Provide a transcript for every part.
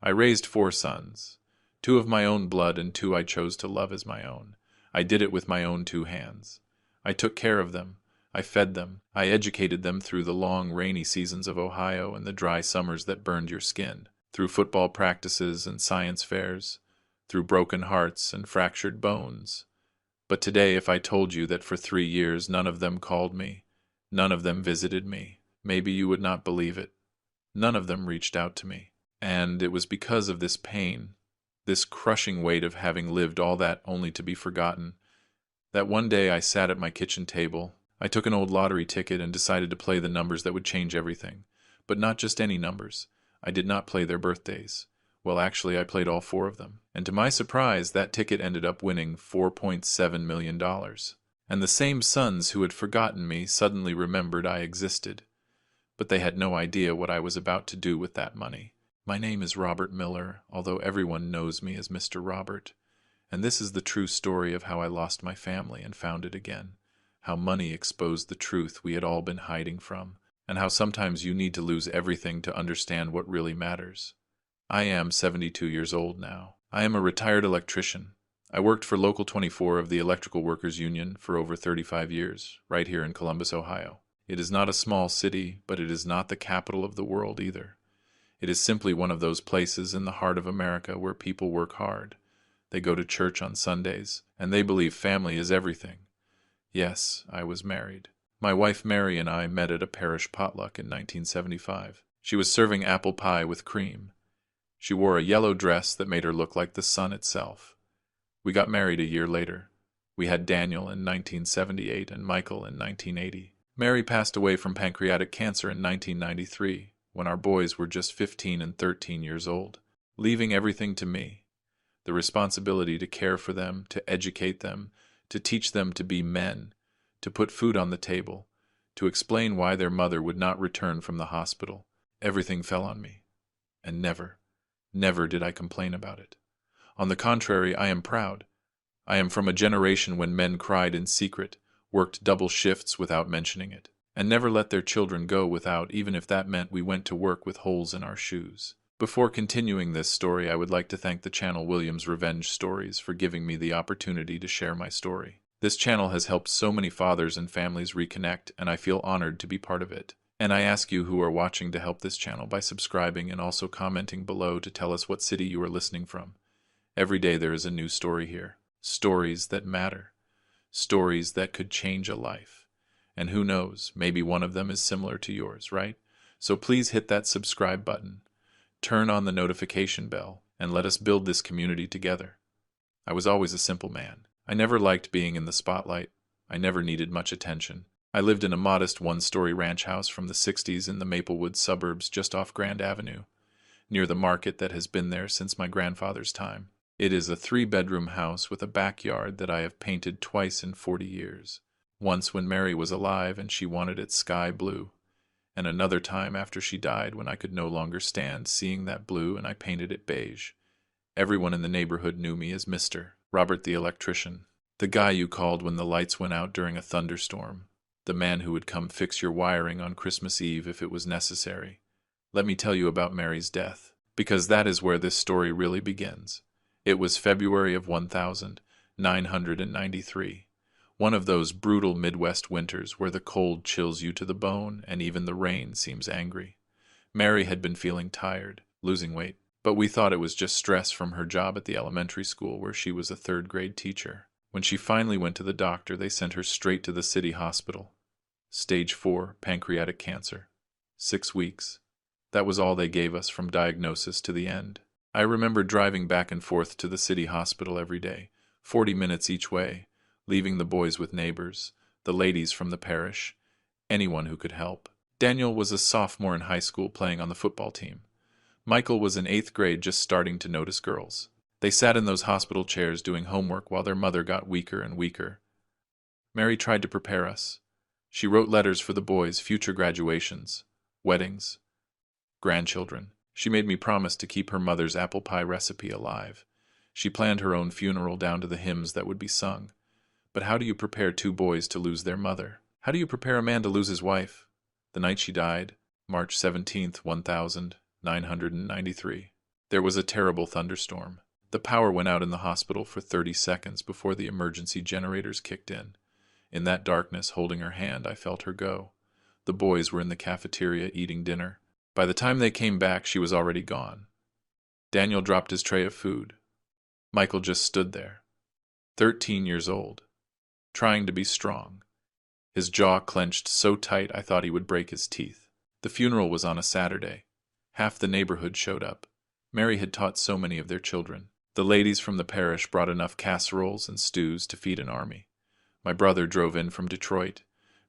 I raised 4 sons, 2 of my own blood and 2 I chose to love as my own. I did it with my own 2 hands. I took care of them. I fed them. I educated them through the long, rainy seasons of Ohio and the dry summers that burned your skin, through football practices and science fairs, through broken hearts and fractured bones. But today, if I told you that for 3 years none of them called me, none of them visited me, maybe you would not believe it. None of them reached out to me. And it was because of this pain, this crushing weight of having lived all that only to be forgotten, that one day I sat at my kitchen table. I took an old lottery ticket and decided to play the numbers that would change everything. But not just any numbers. I did not play their birthdays. Well, actually, I played all 4 of them. And to my surprise, that ticket ended up winning $4.7 million. And the same sons who had forgotten me suddenly remembered I existed. But they had no idea what I was about to do with that money. My name is Robert Miller, although everyone knows me as Mr. Robert. And this is the true story of how I lost my family and found it again. How money exposed the truth we had all been hiding from, and how sometimes you need to lose everything to understand what really matters. I am 72 years old now. I am a retired electrician. I worked for Local 24 of the Electrical Workers Union for over 35 years, right here in Columbus, Ohio. It is not a small city, but it is not the capital of the world either. It is simply one of those places in the heart of America where people work hard. They go to church on Sundays, and they believe family is everything. Yes, I was married. My wife Mary and I met at a parish potluck in 1975. She was serving apple pie with cream. She wore a yellow dress that made her look like the sun itself. We got married a year later. We had Daniel in 1978 and Michael in 1980. Mary passed away from pancreatic cancer in 1993, when our boys were just 15 and 13 years old, leaving everything to me. The responsibility to care for them, to educate them, to teach them to be men, to put food on the table, to explain why their mother would not return from the hospital. Everything fell on me. And never did I complain about it. On the contrary, I am proud. I am from a generation when men cried in secret, worked double shifts without mentioning it, and never let their children go without, even if that meant we went to work with holes in our shoes. Before continuing this story, I would like to thank the channel Williams Revenge Stories for giving me the opportunity to share my story. This channel has helped so many fathers and families reconnect, and I feel honored to be part of it. And I ask you who are watching to help this channel by subscribing and also commenting below to tell us what city you are listening from. Every day there is a new story here. Stories that matter. Stories that could change a life. And who knows, maybe one of them is similar to yours, right? So please hit that subscribe button. Turn on the notification bell, and let us build this community together. I was always a simple man. I never liked being in the spotlight. I never needed much attention. I lived in a modest one-story ranch house from the 60s in the Maplewood suburbs just off Grand Avenue, near the market that has been there since my grandfather's time. It is a 3-bedroom house with a backyard that I have painted twice in 40 years. Once when Mary was alive and she wanted it sky blue, and another time after she died when I could no longer stand seeing that blue and I painted it beige. Everyone in the neighborhood knew me as Mr. Robert the electrician, the guy you called when the lights went out during a thunderstorm, the man who would come fix your wiring on Christmas Eve if it was necessary. Let me tell you about Mary's death, because that is where this story really begins. It was February of 1993. One of those brutal Midwest winters where the cold chills you to the bone and even the rain seems angry. Mary had been feeling tired, losing weight, but we thought it was just stress from her job at the elementary school where she was a 3rd-grade teacher. When she finally went to the doctor, they sent her straight to the city hospital. Stage 4 pancreatic cancer. 6 weeks. That was all they gave us from diagnosis to the end. I remember driving back and forth to the city hospital every day, 40 minutes each way, leaving the boys with neighbors, the ladies from the parish, anyone who could help. Daniel was a sophomore in high school playing on the football team. Michael was in 8th grade just starting to notice girls. They sat in those hospital chairs doing homework while their mother got weaker and weaker. Mary tried to prepare us. She wrote letters for the boys' future graduations, weddings, grandchildren. She made me promise to keep her mother's apple pie recipe alive. She planned her own funeral down to the hymns that would be sung. But how do you prepare 2 boys to lose their mother? How do you prepare a man to lose his wife? The night she died, March 17th, 1993. There was a terrible thunderstorm. The power went out in the hospital for 30 seconds before the emergency generators kicked in. In that darkness, holding her hand, I felt her go. The boys were in the cafeteria eating dinner. By the time they came back, she was already gone. Daniel dropped his tray of food. Michael just stood there, 13 years old, trying to be strong. His jaw clenched so tight I thought he would break his teeth. The funeral was on a Saturday. Half the neighborhood showed up. Mary had taught so many of their children. The ladies from the parish brought enough casseroles and stews to feed an army. My brother drove in from Detroit.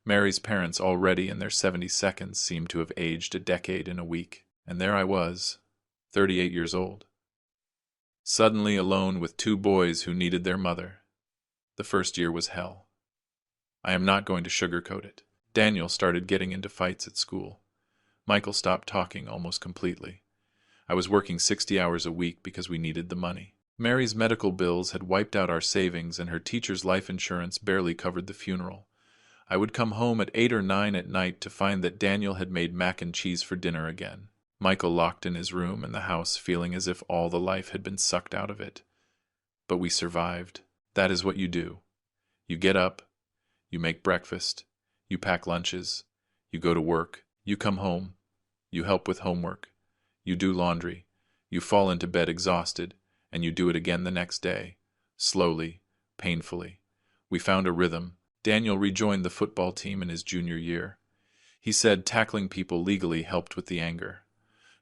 Mary's parents, already in their 72nd, seemed to have aged a decade in a week. And there I was, 38 years old. Suddenly alone with 2 boys who needed their mother. The first year was hell. I am not going to sugarcoat it. Daniel started getting into fights at school. Michael stopped talking almost completely. I was working 60 hours a week because we needed the money. Mary's medical bills had wiped out our savings, and her teacher's life insurance barely covered the funeral. I would come home at 8 or 9 at night to find that Daniel had made mac and cheese for dinner again. Michael locked in his room and the house, feeling as if all the life had been sucked out of it. But we survived. That is what you do. You get up, you make breakfast, you pack lunches, you go to work, you come home, you help with homework, you do laundry, you fall into bed exhausted, and you do it again the next day, slowly, painfully. We found a rhythm. Daniel rejoined the football team in his junior year. He said tackling people legally helped with the anger.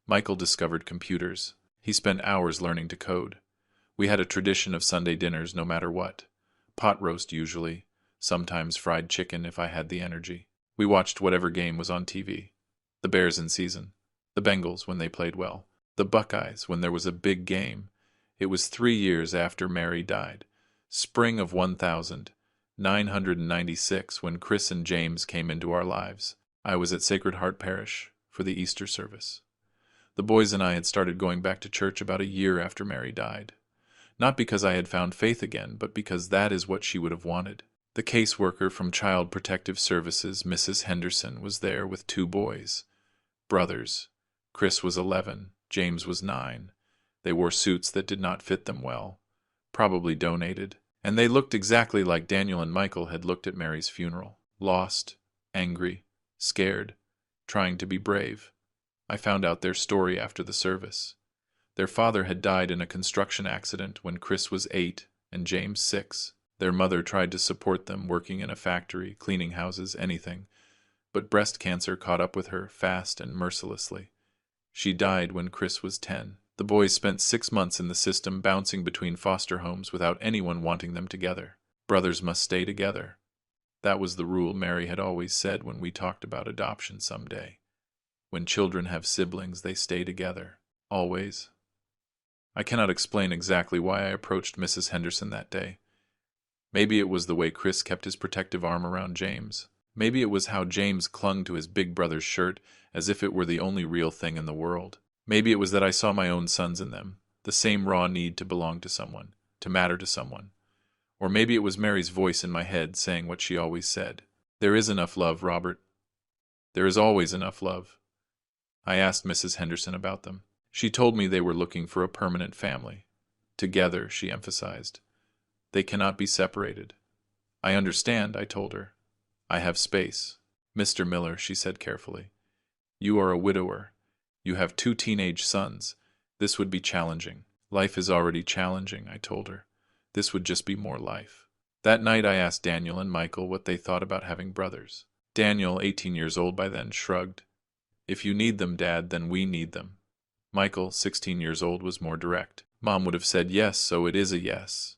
Michael discovered computers. He spent hours learning to code. We had a tradition of Sunday dinners no matter what. Pot roast usually, sometimes fried chicken if I had the energy. We watched whatever game was on TV. The Bears in season. The Bengals when they played well. The Buckeyes when there was a big game. It was 3 years after Mary died. Spring of 1996 when Chris and James came into our lives. I was at Sacred Heart Parish for the Easter service. The boys and I had started going back to church about a year after Mary died. Not because I had found faith again, but because that is what she would have wanted. The caseworker from Child Protective Services, Mrs. Henderson, was there with 2 boys. Brothers. Chris was 11, James was 9. They wore suits that did not fit them well, probably donated, and they looked exactly like Daniel and Michael had looked at Mary's funeral. Lost, angry, scared, trying to be brave. I found out their story after the service. Their father had died in a construction accident when Chris was 8 and James 6. Their mother tried to support them, working in a factory, cleaning houses, anything. But breast cancer caught up with her fast and mercilessly. She died when Chris was 10. The boys spent 6 months in the system, bouncing between foster homes without anyone wanting them together. Brothers must stay together. That was the rule Mary had always said when we talked about adoption someday. When children have siblings, they stay together. Always. I cannot explain exactly why I approached Mrs. Henderson that day. Maybe it was the way Chris kept his protective arm around James. Maybe it was how James clung to his big brother's shirt as if it were the only real thing in the world. Maybe it was that I saw my own sons in them, the same raw need to belong to someone, to matter to someone. Or maybe it was Mary's voice in my head saying what she always said. There is enough love, Robert. There is always enough love. I asked Mrs. Henderson about them. She told me they were looking for a permanent family. Together, she emphasized. They cannot be separated. I understand, I told her. I have space. Mr. Miller, she said carefully. You are a widower. You have 2 teenage sons. This would be challenging. Life is already challenging, I told her. This would just be more life. That night I asked Daniel and Michael what they thought about having brothers. Daniel, 18 years old by then, shrugged. If you need them, Dad, then we need them. Michael, 16 years old, was more direct. Mom would have said yes, so it is a yes.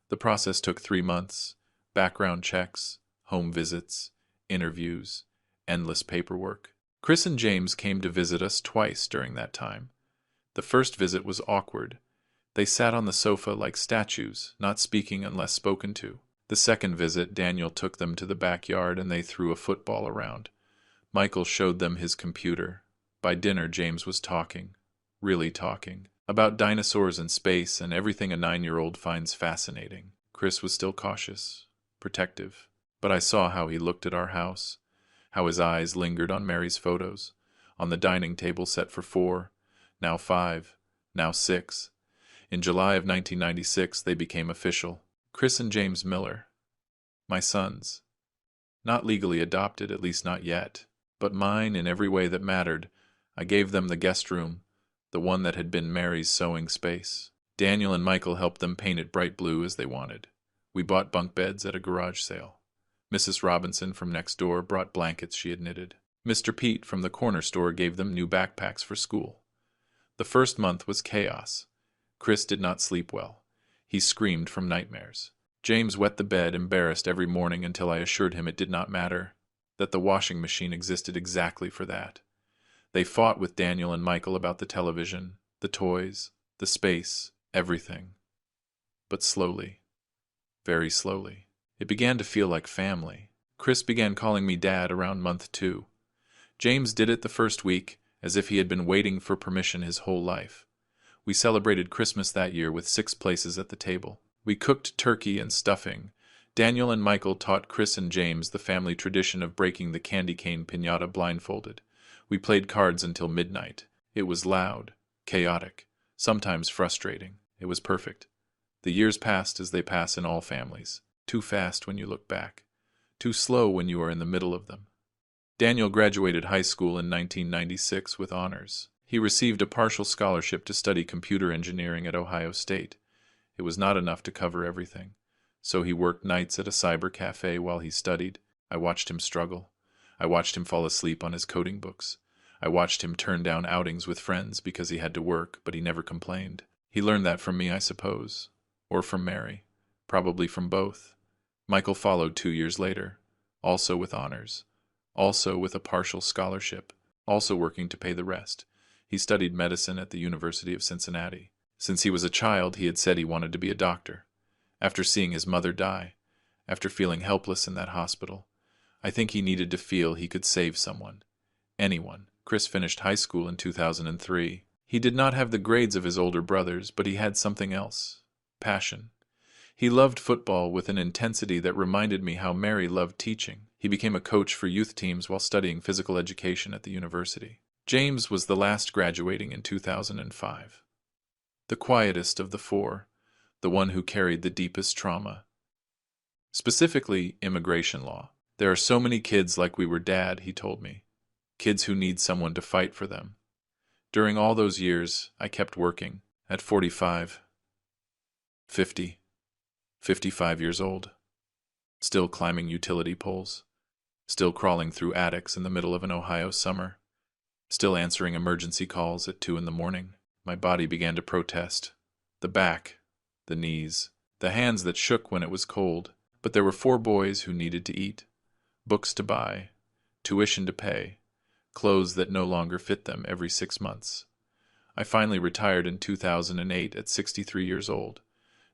The process took 3 months. Background checks, home visits, interviews, endless paperwork. Chris and James came to visit us twice during that time. The first visit was awkward. They sat on the sofa like statues, not speaking unless spoken to. The second visit, Daniel took them to the backyard and they threw a football around. Michael showed them his computer. By dinner, James was talking, really talking, about dinosaurs and space and everything a 9-year-old finds fascinating. Chris was still cautious, protective, but I saw how he looked at our house, how his eyes lingered on Mary's photos, on the dining table set for 4, now 5, now 6. In July of 1996, they became official. Chris and James Miller. My sons. Not legally adopted, at least not yet, but mine in every way that mattered. I gave them the guest room, the one that had been Mary's sewing space. Daniel and Michael helped them paint it bright blue as they wanted. We bought bunk beds at a garage sale. Mrs. Robinson from next door brought blankets she had knitted. Mr. Pete from the corner store gave them new backpacks for school. The first month was chaos. Chris did not sleep well. He screamed from nightmares. James wet the bed, embarrassed every morning until I assured him it did not matter, that the washing machine existed exactly for that. They fought with Daniel and Michael about the television, the toys, the space, everything. But slowly, very slowly, it began to feel like family. Chris began calling me Dad around month 2. James did it the first week, as if he had been waiting for permission his whole life. We celebrated Christmas that year with 6 places at the table. We cooked turkey and stuffing. Daniel and Michael taught Chris and James the family tradition of breaking the candy cane piñata blindfolded. We played cards until midnight. It was loud, chaotic, sometimes frustrating. It was perfect. The years passed as they pass in all families. Too fast when you look back. Too slow when you are in the middle of them. Daniel graduated high school in 1996 with honors. He received a partial scholarship to study computer engineering at Ohio State. It was not enough to cover everything, so he worked nights at a cyber cafe while he studied. I watched him struggle. I watched him fall asleep on his coding books. I watched him turn down outings with friends because he had to work, but he never complained. He learned that from me, I suppose. Or from Mary. Probably from both. Michael followed 2 years later, also with honors, also with a partial scholarship, also working to pay the rest. He studied medicine at the University of Cincinnati. Since he was a child, he had said he wanted to be a doctor. After seeing his mother die, after feeling helpless in that hospital, I think he needed to feel he could save someone. Anyone. Chris finished high school in 2003. He did not have the grades of his older brothers, but he had something else. Passion. He loved football with an intensity that reminded me how Mary loved teaching. He became a coach for youth teams while studying physical education at the university. James was the last graduating in 2005. The quietest of the 4, the one who carried the deepest trauma. Specifically, immigration law. There are so many kids like we were Dad, he told me. Kids who need someone to fight for them. During all those years, I kept working. At 45, 50, 55 years old. Still climbing utility poles. Still crawling through attics in the middle of an Ohio summer. Still answering emergency calls at 2 in the morning. My body began to protest. The back, the knees, the hands that shook when it was cold. But there were 4 boys who needed to eat, books to buy, tuition to pay, clothes that no longer fit them every 6 months. I finally retired in 2008 at 63 years old,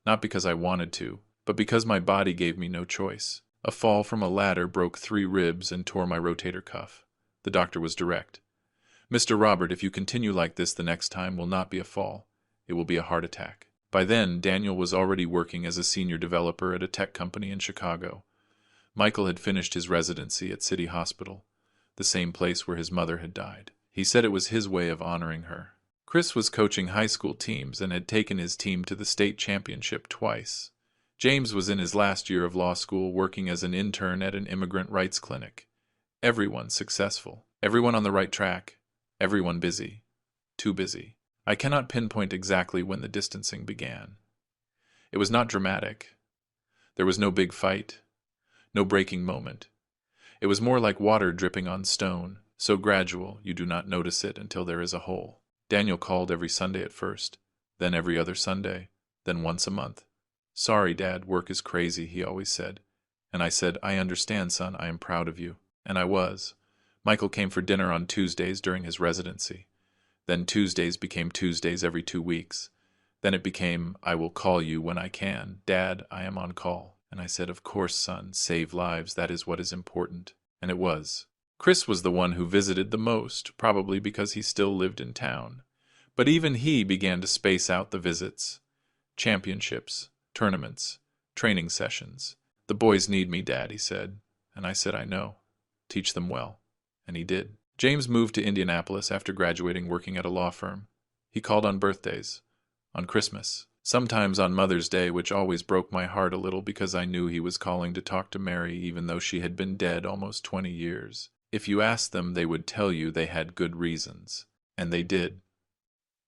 not because I wanted to, but because my body gave me no choice. A fall from a ladder broke 3 ribs and tore my rotator cuff. The doctor was direct. Mr. Robert, if you continue like this, the next time will not be a fall. It will be a heart attack. By then, Daniel was already working as a senior developer at a tech company in Chicago. Michael had finished his residency at City Hospital, the same place where his mother had died. He said it was his way of honoring her. Chris was coaching high school teams and had taken his team to the state championship twice. James was in his last year of law school working as an intern at an immigrant rights clinic. Everyone successful. Everyone on the right track. Everyone busy. Too busy. I cannot pinpoint exactly when the distancing began. It was not dramatic. There was no big fight. No breaking moment. It was more like water dripping on stone, so gradual you do not notice it until there is a hole. Daniel called every Sunday at first, then every other Sunday, then once a month. "Sorry, Dad, work is crazy," he always said. And I said, "I understand, son, I am proud of you." And I was. Michael came for dinner on Tuesdays during his residency. Then Tuesdays became Tuesdays every 2 weeks. Then it became, "I will call you when I can. Dad, I am on call." And I said, "Of course, son, save lives, that is what is important." And it was. Chris was the one who visited the most, probably because he still lived in town. But even he began to space out the visits. Championships, tournaments, training sessions. "The boys need me, Dad," he said. And I said, "I know. Teach them well." And he did. James moved to Indianapolis after graduating, working at a law firm. He called on birthdays, on Christmas, sometimes on Mother's Day, which always broke my heart a little because I knew he was calling to talk to Mary even though she had been dead almost 20 years. If you asked them, they would tell you they had good reasons. And they did.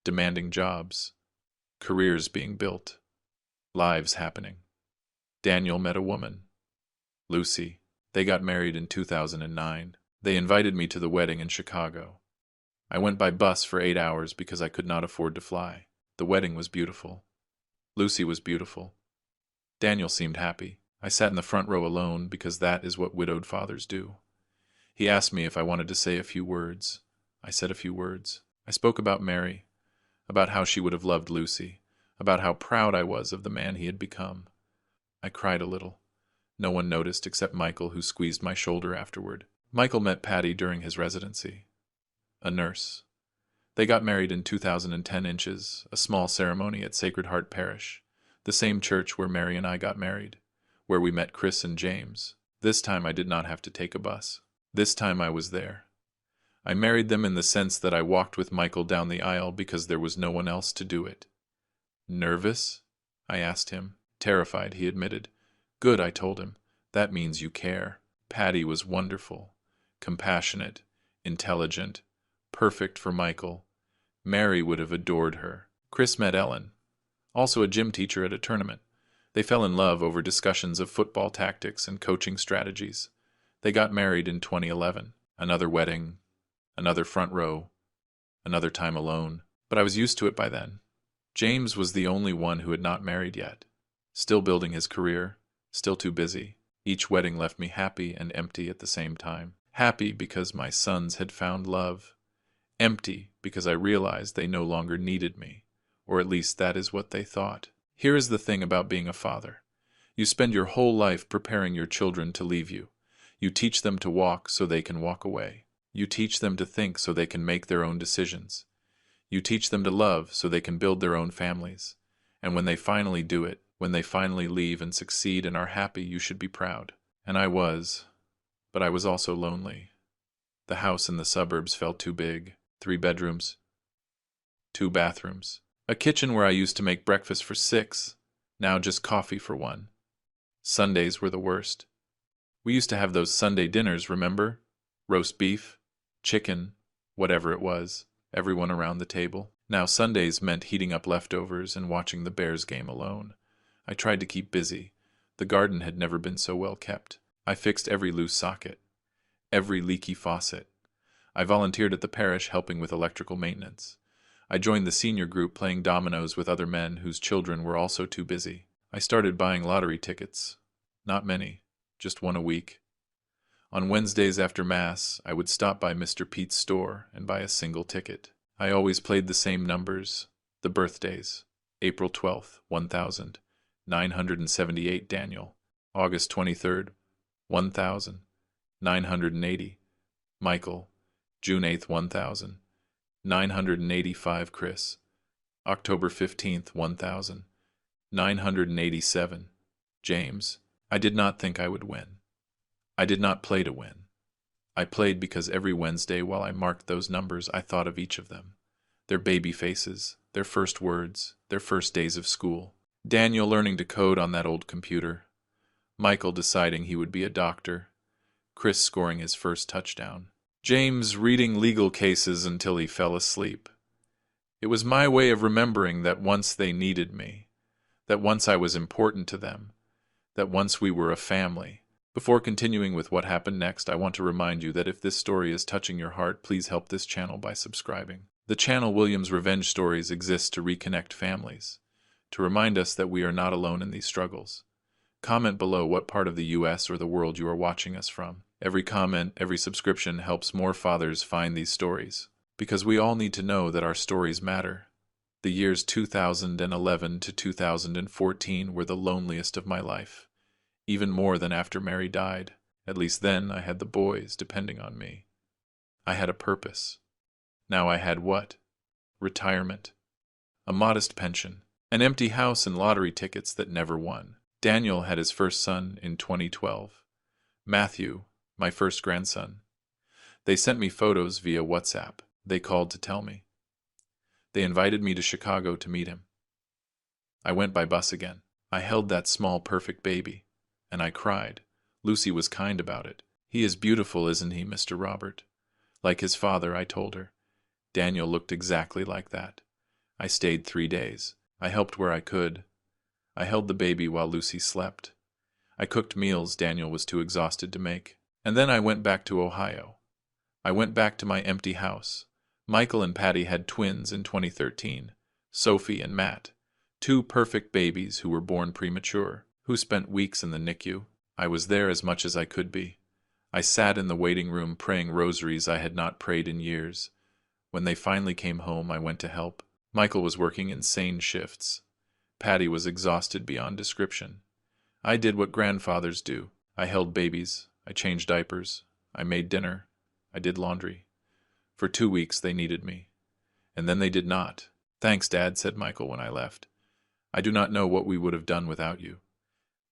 Demanding jobs, careers being built, lives happening. Daniel met a woman, Lucy. They got married in 2009. They invited me to the wedding in Chicago. I went by bus for 8 hours because I could not afford to fly. The wedding was beautiful. Lucy was beautiful. Daniel seemed happy. I sat in the front row alone because that is what widowed fathers do. He asked me if I wanted to say a few words. I said a few words. I spoke about Mary, about how she would have loved Lucy, about how proud I was of the man he had become. I cried a little. No one noticed except Michael, who squeezed my shoulder afterward. Michael met Patty during his residency. A nurse. They got married in 2010 inches, a small ceremony at Sacred Heart Parish, the same church where Mary and I got married, where we met Chris and James. This time I did not have to take a bus. This time I was there. I married them in the sense that I walked with Michael down the aisle because there was no one else to do it. Nervous? I asked him. Terrified, he admitted. Good, I told him. That means you care. Patty was wonderful, compassionate, intelligent, perfect for Michael. Mary would have adored her. Chris met Ellen, also a gym teacher at a tournament. They fell in love over discussions of football tactics and coaching strategies. They got married in 2011. Another wedding, another front row, another time alone. But I was used to it by then. James was the only one who had not married yet. Still building his career, still too busy. Each wedding left me happy and empty at the same time. Happy because my sons had found love. Empty because I realized they no longer needed me, or at least that is what they thought. Here is the thing about being a father. You spend your whole life preparing your children to leave you. You teach them to walk so they can walk away. You teach them to think so they can make their own decisions. You teach them to love so they can build their own families. And when they finally do it, when they finally leave and succeed and are happy, you should be proud. And I was. But I was also lonely. The house in the suburbs felt too big. 3 bedrooms, 2 bathrooms. A kitchen where I used to make breakfast for 6, now just coffee for 1. Sundays were the worst. We used to have those Sunday dinners, remember? Roast beef, chicken, whatever it was, everyone around the table. Now Sundays meant heating up leftovers and watching the Bears game alone. I tried to keep busy. The garden had never been so well kept. I fixed every loose socket, every leaky faucet. I volunteered at the parish helping with electrical maintenance. I joined the senior group playing dominoes with other men whose children were also too busy. I started buying lottery tickets. Not many, just 1 a week. On Wednesdays after Mass, I would stop by Mr. Pete's store and buy a single ticket. I always played the same numbers, the birthdays. April 12th, 1000. 978 Daniel. August 23rd, 1000. 980. Michael. June 8th, 1000. 985 Chris. October 15th, 1000. 987. James. I did not think I would win. I did not play to win. I played because every Wednesday while I marked those numbers, I thought of each of them. Their baby faces, their first words, their first days of school. Daniel learning to code on that old computer. Michael deciding he would be a doctor. Chris scoring his first touchdown. James reading legal cases until he fell asleep. It was my way of remembering that once they needed me, that once I was important to them, that once we were a family. Before continuing with what happened next, I want to remind you that if this story is touching your heart, please help this channel by subscribing. The channel Williams Revenge Stories exists to reconnect families, to remind us that we are not alone in these struggles. Comment below what part of the US or the world you are watching us from. Every comment, every subscription helps more fathers find these stories, because we all need to know that our stories matter. The years 2011 to 2014 were the loneliest of my life, even more than after Mary died. At least then I had the boys depending on me. I had a purpose. Now I had what? Retirement. A modest pension. An empty house and lottery tickets that never won. Daniel had his first son in 2012. Matthew, my first grandson. They sent me photos via WhatsApp. They called to tell me. They invited me to Chicago to meet him. I went by bus again. I held that small, perfect baby, and I cried. Lucy was kind about it. He is beautiful, isn't he, Mr. Robert? Like his father, I told her. Daniel looked exactly like that. I stayed 3 days. I helped where I could. I held the baby while Lucy slept. I cooked meals Daniel was too exhausted to make. And then I went back to Ohio. I went back to my empty house. Michael and Patty had twins in 2013, Sophie and Matt, 2 perfect babies who were born premature, who spent weeks in the NICU. I was there as much as I could be. I sat in the waiting room praying rosaries I had not prayed in years. When they finally came home, I went to help. Michael was working insane shifts. Patty was exhausted beyond description. I did what grandfathers do. I held babies. I changed diapers. I made dinner. I did laundry. For 2 weeks they needed me. And then they did not. Thanks, Dad, said Michael when I left. I do not know what we would have done without you.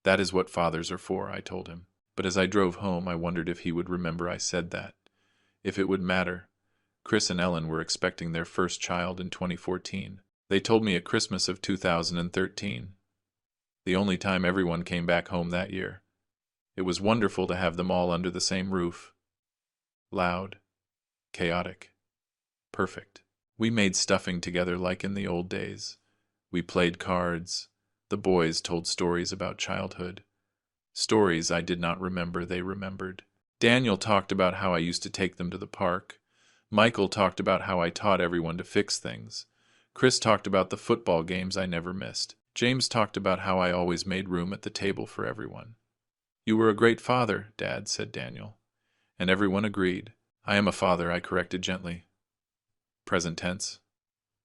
That is what fathers are for, I told him. But as I drove home, I wondered if he would remember I said that. If it would matter. Chris and Ellen were expecting their first child in 2014. They told me at Christmas of 2013. The only time everyone came back home that year. It was wonderful to have them all under the same roof. Loud. Chaotic. Perfect. We made stuffing together like in the old days. We played cards. The boys told stories about childhood. Stories I did not remember they remembered. Daniel talked about how I used to take them to the park. Michael talked about how I taught everyone to fix things. Chris talked about the football games I never missed. James talked about how I always made room at the table for everyone. You were a great father, Dad, said Daniel. And everyone agreed. I am a father, I corrected gently. Present tense.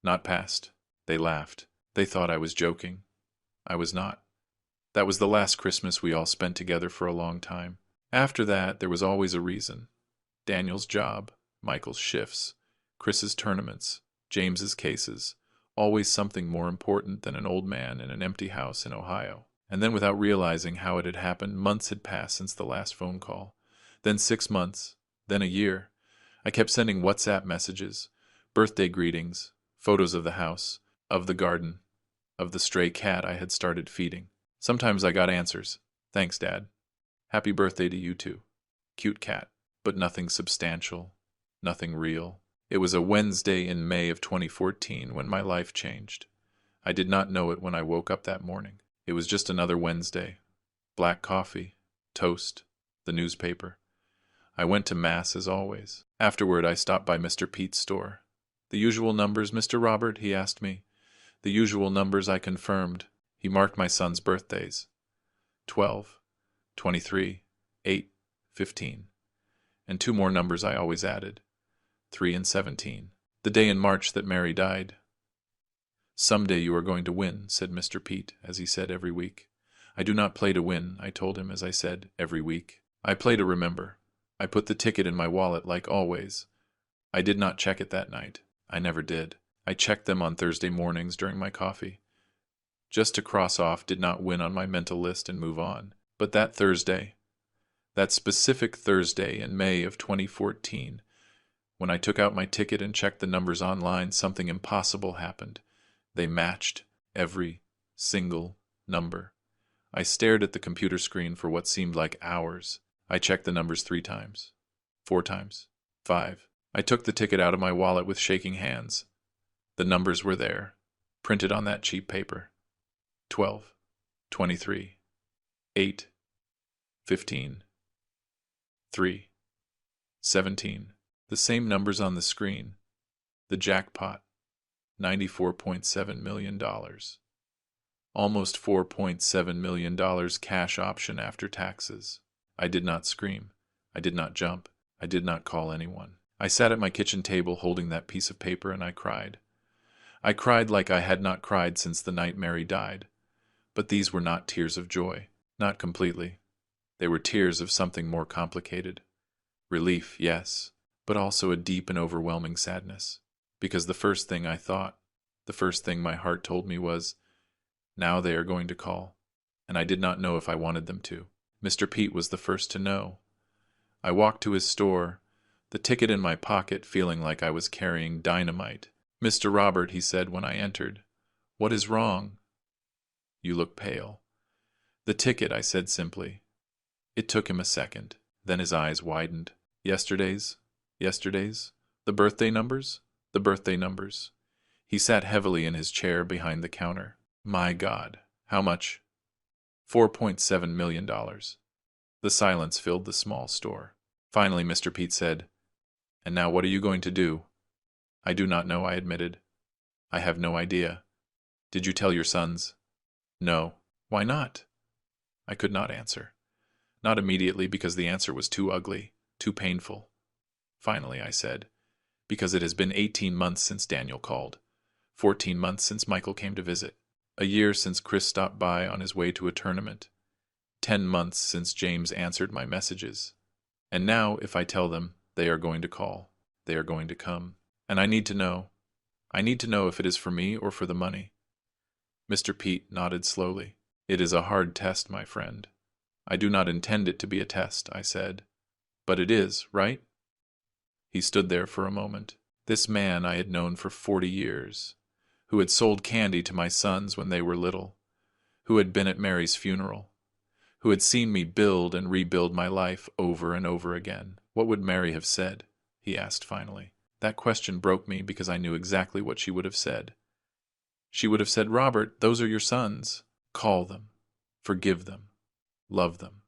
Not past. They laughed. They thought I was joking. I was not. That was the last Christmas we all spent together for a long time. After that, there was always a reason. Daniel's job, Michael's shifts, Chris's tournaments, James's cases, always something more important than an old man in an empty house in Ohio. And then without realizing how it had happened, months had passed since the last phone call. Then 6 months, then a year. I kept sending WhatsApp messages, birthday greetings, photos of the house, of the garden, of the stray cat I had started feeding. Sometimes I got answers. Thanks, Dad. Happy birthday to you too. Cute cat, but nothing substantial, nothing real. It was a Wednesday in May of 2014 when my life changed. I did not know it when I woke up that morning. It was just another Wednesday. Black coffee, toast, the newspaper. I went to Mass as always. Afterward, I stopped by Mr. Pete's store. The usual numbers, Mr. Robert? He asked me. The usual numbers, I confirmed. He marked my son's birthdays. 12, 23, 8, 15. And 2 more numbers I always added. 3 and 17. The day in March that Mary died. Someday you are going to win, said Mr. Pete, as he said every week. I do not play to win, I told him as I said, every week. I play to remember. I put the ticket in my wallet like always. I did not check it that night. I never did. I checked them on Thursday mornings during my coffee. Just to cross off did not win on my mental list and move on. But that Thursday, that specific Thursday in May of 2014, when I took out my ticket and checked the numbers online, something impossible happened. They matched every single number. I stared at the computer screen for what seemed like hours. I checked the numbers 3 times, 4 times, 5. I took the ticket out of my wallet with shaking hands. The numbers were there, printed on that cheap paper. 12, 23, 8, 15, 3, 17. The same numbers on the screen. The jackpot. $94.7 million. Almost $4.7 million cash option after taxes. I did not scream. I did not jump. I did not call anyone. I sat at my kitchen table holding that piece of paper and I cried. I cried like I had not cried since the night Mary died. But these were not tears of joy. Not completely. They were tears of something more complicated. Relief, yes, but also a deep and overwhelming sadness. Because the first thing I thought, the first thing my heart told me was, now they are going to call. And I did not know if I wanted them to. Mr. Pete was the first to know. I walked to his store, the ticket in my pocket, feeling like I was carrying dynamite. Mr. Robert, he said when I entered. What is wrong? You look pale. The ticket, I said simply. It took him a second. Then his eyes widened. Yesterday's? Yesterday's? The birthday numbers? The birthday numbers. He sat heavily in his chair behind the counter. My God. How much? $4.7 million. The silence filled the small store. Finally, Mr. Pete said, And now what are you going to do? I do not know, I admitted. I have no idea. Did you tell your sons? No. Why not? I could not answer. Not immediately, because the answer was too ugly, too painful. Finally, I said, Because it has been 18 months since Daniel called, 14 months since Michael came to visit, a year since Chris stopped by on his way to a tournament, 10 months since James answered my messages. And now, if I tell them, they are going to call. They are going to come. And I need to know. I need to know if it is for me or for the money. Mr. Pete nodded slowly. It is a hard test, my friend. I do not intend it to be a test, I said. But it is, right? He stood there for a moment. This man I had known for 40 years, who had sold candy to my sons when they were little, who had been at Mary's funeral, who had seen me build and rebuild my life over and over again. What would Mary have said? He asked finally. That question broke me because I knew exactly what she would have said. She would have said, Robert, those are your sons. Call them. Forgive them. Love them.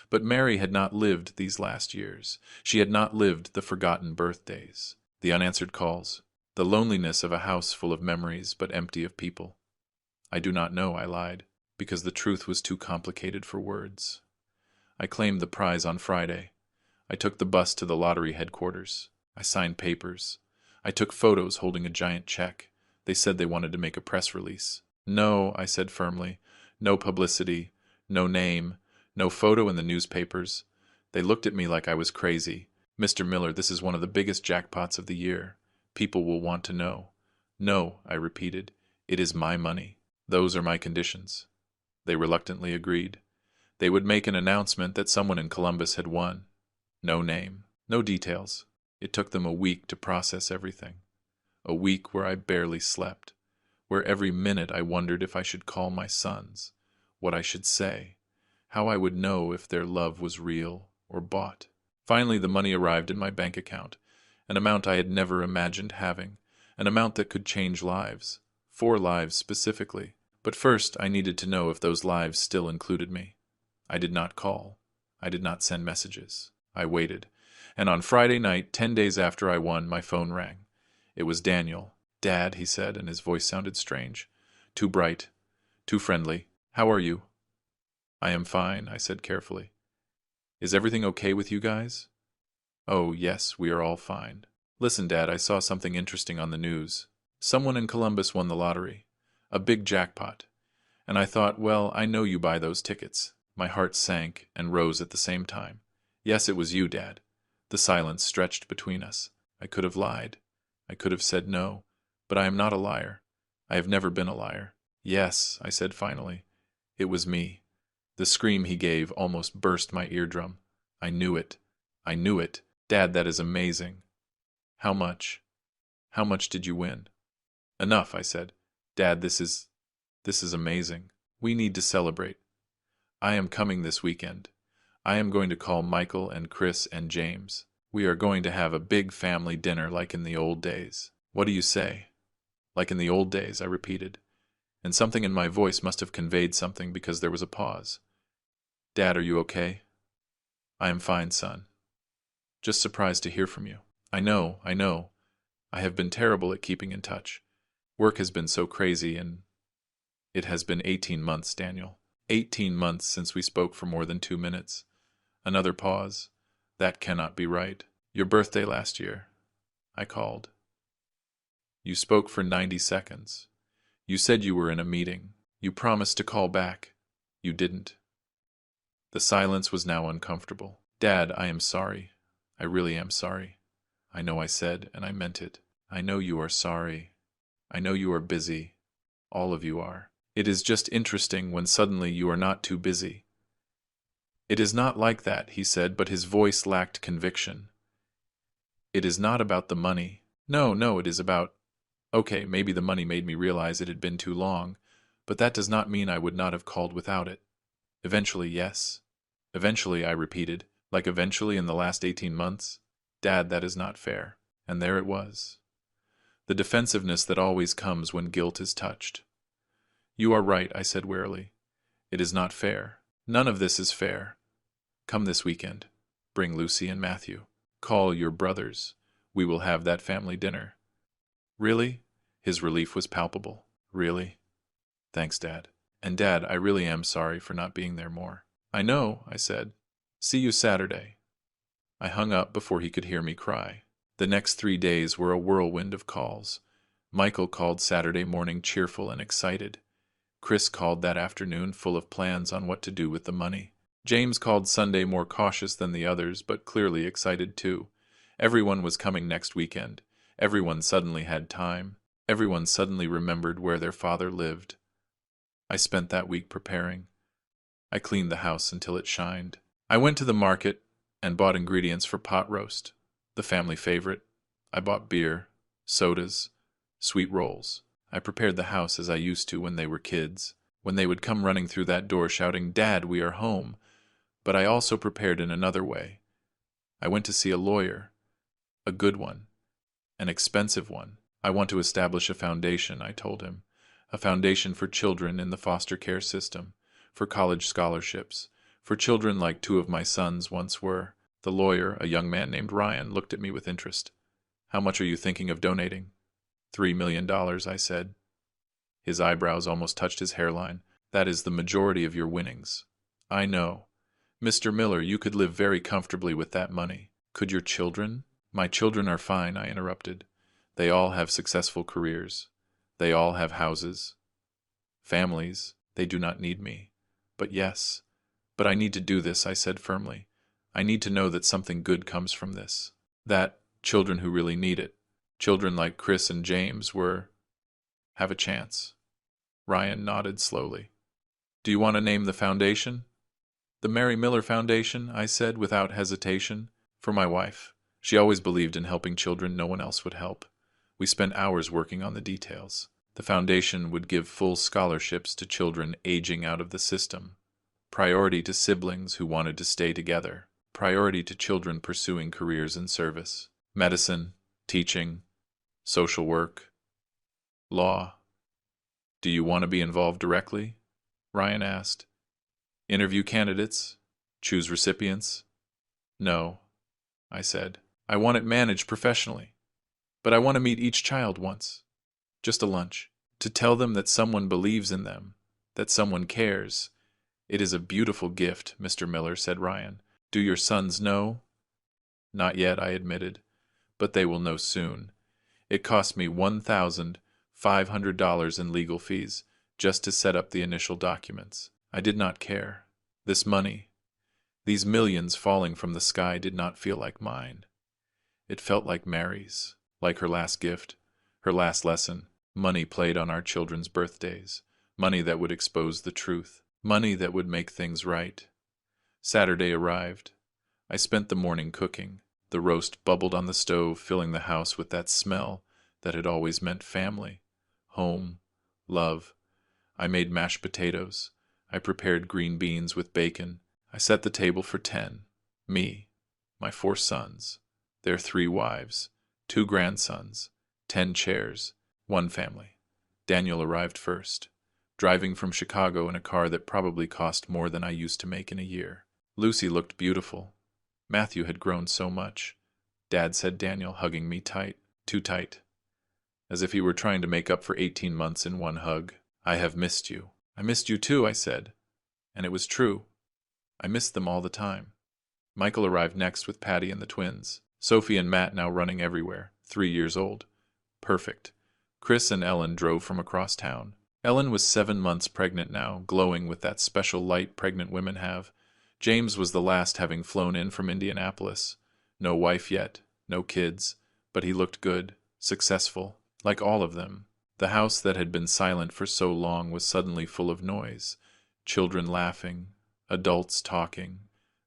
But Mary had not lived these last years. She had not lived the forgotten birthdays, the unanswered calls, the loneliness of a house full of memories but empty of people. I do not know, I lied, because the truth was too complicated for words. I claimed the prize on Friday. I took the bus to the lottery headquarters. I signed papers. I took photos holding a giant check. They said they wanted to make a press release. No, I said firmly. No publicity. No name. No photo in the newspapers. They looked at me like I was crazy. Mr. Miller, this is one of the biggest jackpots of the year. People will want to know. No, I repeated. It is my money. Those are my conditions. They reluctantly agreed. They would make an announcement that someone in Columbus had won. No name. No details. It took them a week to process everything. A week where I barely slept. Where every minute I wondered if I should call my sons. What I should say. How I would know if their love was real or bought. Finally, the money arrived in my bank account, an amount I had never imagined having, an amount that could change lives, 4 lives specifically. But first, I needed to know if those lives still included me. I did not call. I did not send messages. I waited. And on Friday night, 10 days after I won, my phone rang. It was Daniel. Dad, he said, and his voice sounded strange. Too bright. Too friendly. How are you? I am fine, I said carefully. Is everything okay with you guys? Oh, yes, we are all fine. Listen, Dad, I saw something interesting on the news. Someone in Columbus won the lottery. A big jackpot. And I thought, well, I know you buy those tickets. My heart sank and rose at the same time. Yes, it was you, Dad. The silence stretched between us. I could have lied. I could have said no. But I am not a liar. I have never been a liar. Yes, I said finally. It was me. The scream he gave almost burst my eardrum. I knew it. I knew it. Dad, that is amazing. How much? How much did you win? Enough, I said. Dad, this is amazing. We need to celebrate. I am coming this weekend. I am going to call Michael and Chris and James. We are going to have a big family dinner like in the old days. What do you say? Like in the old days, I repeated. And something in my voice must have conveyed something because there was a pause. Dad, are you okay? I am fine, son. Just surprised to hear from you. I know. I have been terrible at keeping in touch. Work has been so crazy, and it has been 18 months, Daniel. 18 months since we spoke for more than 2 minutes. Another pause. That cannot be right. Your birthday last year. I called. You spoke for 90 seconds. You said you were in a meeting. You promised to call back. You didn't. The silence was now uncomfortable. Dad, I am sorry. I really am sorry. I know I said, and I meant it. I know you are sorry. I know you are busy. All of you are. It is just interesting when suddenly you are not too busy. It is not like that, he said, but his voice lacked conviction. It is not about the money. No, it is about... Okay, maybe the money made me realize it had been too long, but that does not mean I would not have called without it. Eventually, yes. Eventually, I repeated, like eventually in the last 18 months. Dad, that is not fair. And there it was. The defensiveness that always comes when guilt is touched. You are right, I said wearily. It is not fair. None of this is fair. Come this weekend. Bring Lucy and Matthew. Call your brothers. We will have that family dinner. Really? His relief was palpable. Really? Thanks, Dad. And Dad, I really am sorry for not being there more. I know, I said. See you Saturday. I hung up before he could hear me cry. The next 3 days were a whirlwind of calls. Michael called Saturday morning cheerful and excited. Chris called that afternoon full of plans on what to do with the money. James called Sunday more cautious than the others, but clearly excited too. Everyone was coming next weekend. Everyone suddenly had time. Everyone suddenly remembered where their father lived. I spent that week preparing. I cleaned the house until it shined. I went to the market and bought ingredients for pot roast, the family favorite. I bought beer, sodas, sweet rolls. I prepared the house as I used to when they were kids, when they would come running through that door shouting, "Dad, we are home." But I also prepared in another way. I went to see a lawyer, a good one, an expensive one. I want to establish a foundation, I told him, a foundation for children in the foster care system, for college scholarships, for children like 2 of my sons once were. The lawyer, a young man named Ryan, looked at me with interest. How much are you thinking of donating? $3 million, I said. His eyebrows almost touched his hairline. That is the majority of your winnings. I know. Mr. Miller, you could live very comfortably with that money. Could your children? My children are fine, I interrupted. They all have successful careers. They all have houses. Families. They do not need me. But yes. But I need to do this, I said firmly. I need to know that something good comes from this. That children who really need it, children like Chris and James, have a chance. Ryan nodded slowly. Do you want to name the foundation? The Mary Miller Foundation, I said without hesitation, for my wife. She always believed in helping children no one else would help. We spent hours working on the details. The foundation would give full scholarships to children aging out of the system. Priority to siblings who wanted to stay together. Priority to children pursuing careers in service. Medicine, teaching, social work, law. Do you want to be involved directly? Ryan asked. Interview candidates? Choose recipients? No, I said. I want it managed professionally. But I want to meet each child once. Just a lunch. To tell them that someone believes in them, that someone cares. It is a beautiful gift, Mr. Miller, said Ryan. Do your sons know? Not yet, I admitted. But they will know soon. It cost me $1,500 in legal fees just to set up the initial documents. I did not care. This money, these millions falling from the sky did not feel like mine. It felt like Mary's, like her last gift, her last lesson. Money played on our children's birthdays, money that would expose the truth, money that would make things right. Saturday arrived. I spent the morning cooking. The roast bubbled on the stove, filling the house with that smell that had always meant family, home, love. I made mashed potatoes. I prepared green beans with bacon. I set the table for 10. Me, my 4 sons, their 3 wives, 2 grandsons, 10 chairs, 1 family. Daniel arrived first, driving from Chicago in a car that probably cost more than I used to make in a year. Lucy looked beautiful. Matthew had grown so much. Dad, said Daniel, hugging me tight, too tight, as if he were trying to make up for 18 months in one hug. I have missed you. I missed you too, I said. And it was true. I missed them all the time. Michael arrived next with Patty and the twins. Sophie and Matt now running everywhere, 3 years old. Perfect. Chris and Ellen drove from across town. Ellen was 7 months pregnant now, glowing with that special light pregnant women have. James was the last, having flown in from Indianapolis. No wife yet, no kids, but he looked good, successful, like all of them. The house that had been silent for so long was suddenly full of noise. Children laughing, adults talking,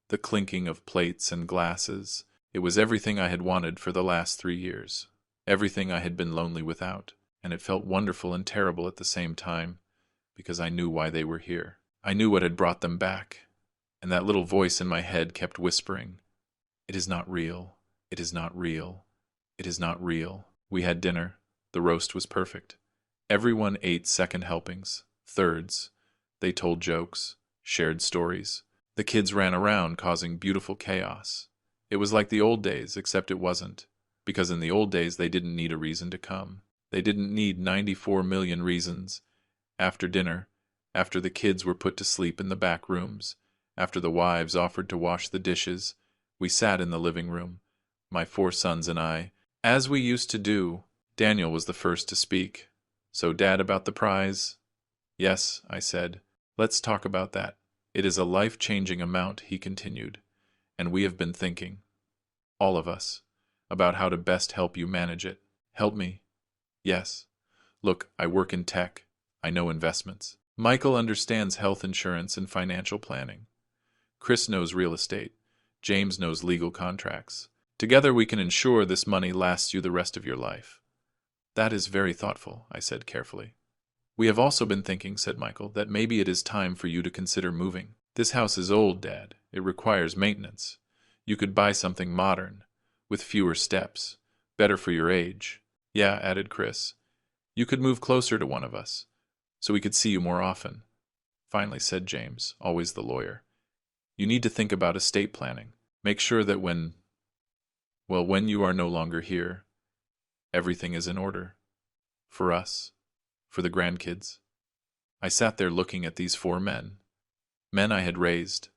the clinking of plates and glasses. It was everything I had wanted for the last 3 years, everything I had been lonely without. and it felt wonderful and terrible at the same time, because I knew why they were here. I knew what had brought them back, and that little voice in my head kept whispering, "It is not real. It is not real. It is not real." We had dinner. The roast was perfect. Everyone ate second helpings, thirds. They told jokes, shared stories. The kids ran around, causing beautiful chaos. It was like the old days, except it wasn't, because in the old days they didn't need a reason to come. They didn't need 94 million reasons. After dinner, after the kids were put to sleep in the back rooms, after the wives offered to wash the dishes, we sat in the living room, my 4 sons and I, as we used to do. Daniel was the first to speak. "So, Dad, about the prize?" "Yes," I said. "Let's talk about that. It is a life-changing amount," he continued, "and we have been thinking, all of us, about how to best help you manage it." "Help me?" "Yes. Look, I work in tech. I know investments. Michael understands health insurance and financial planning. Chris knows real estate. James knows legal contracts. Together we can ensure this money lasts you the rest of your life." "That is very thoughtful," I said carefully. "We have also been thinking," said Michael, "that maybe it is time for you to consider moving. This house is old, Dad. It requires maintenance. You could buy something modern, with fewer steps, better for your age." "Yeah," added Chris. "You could move closer to one of us, so we could see you more often." Finally said James, always the lawyer, "You need to think about estate planning. Make sure that when you are no longer here, everything is in order. For us, for the grandkids." I sat there looking at these 4 men. Men I had raised,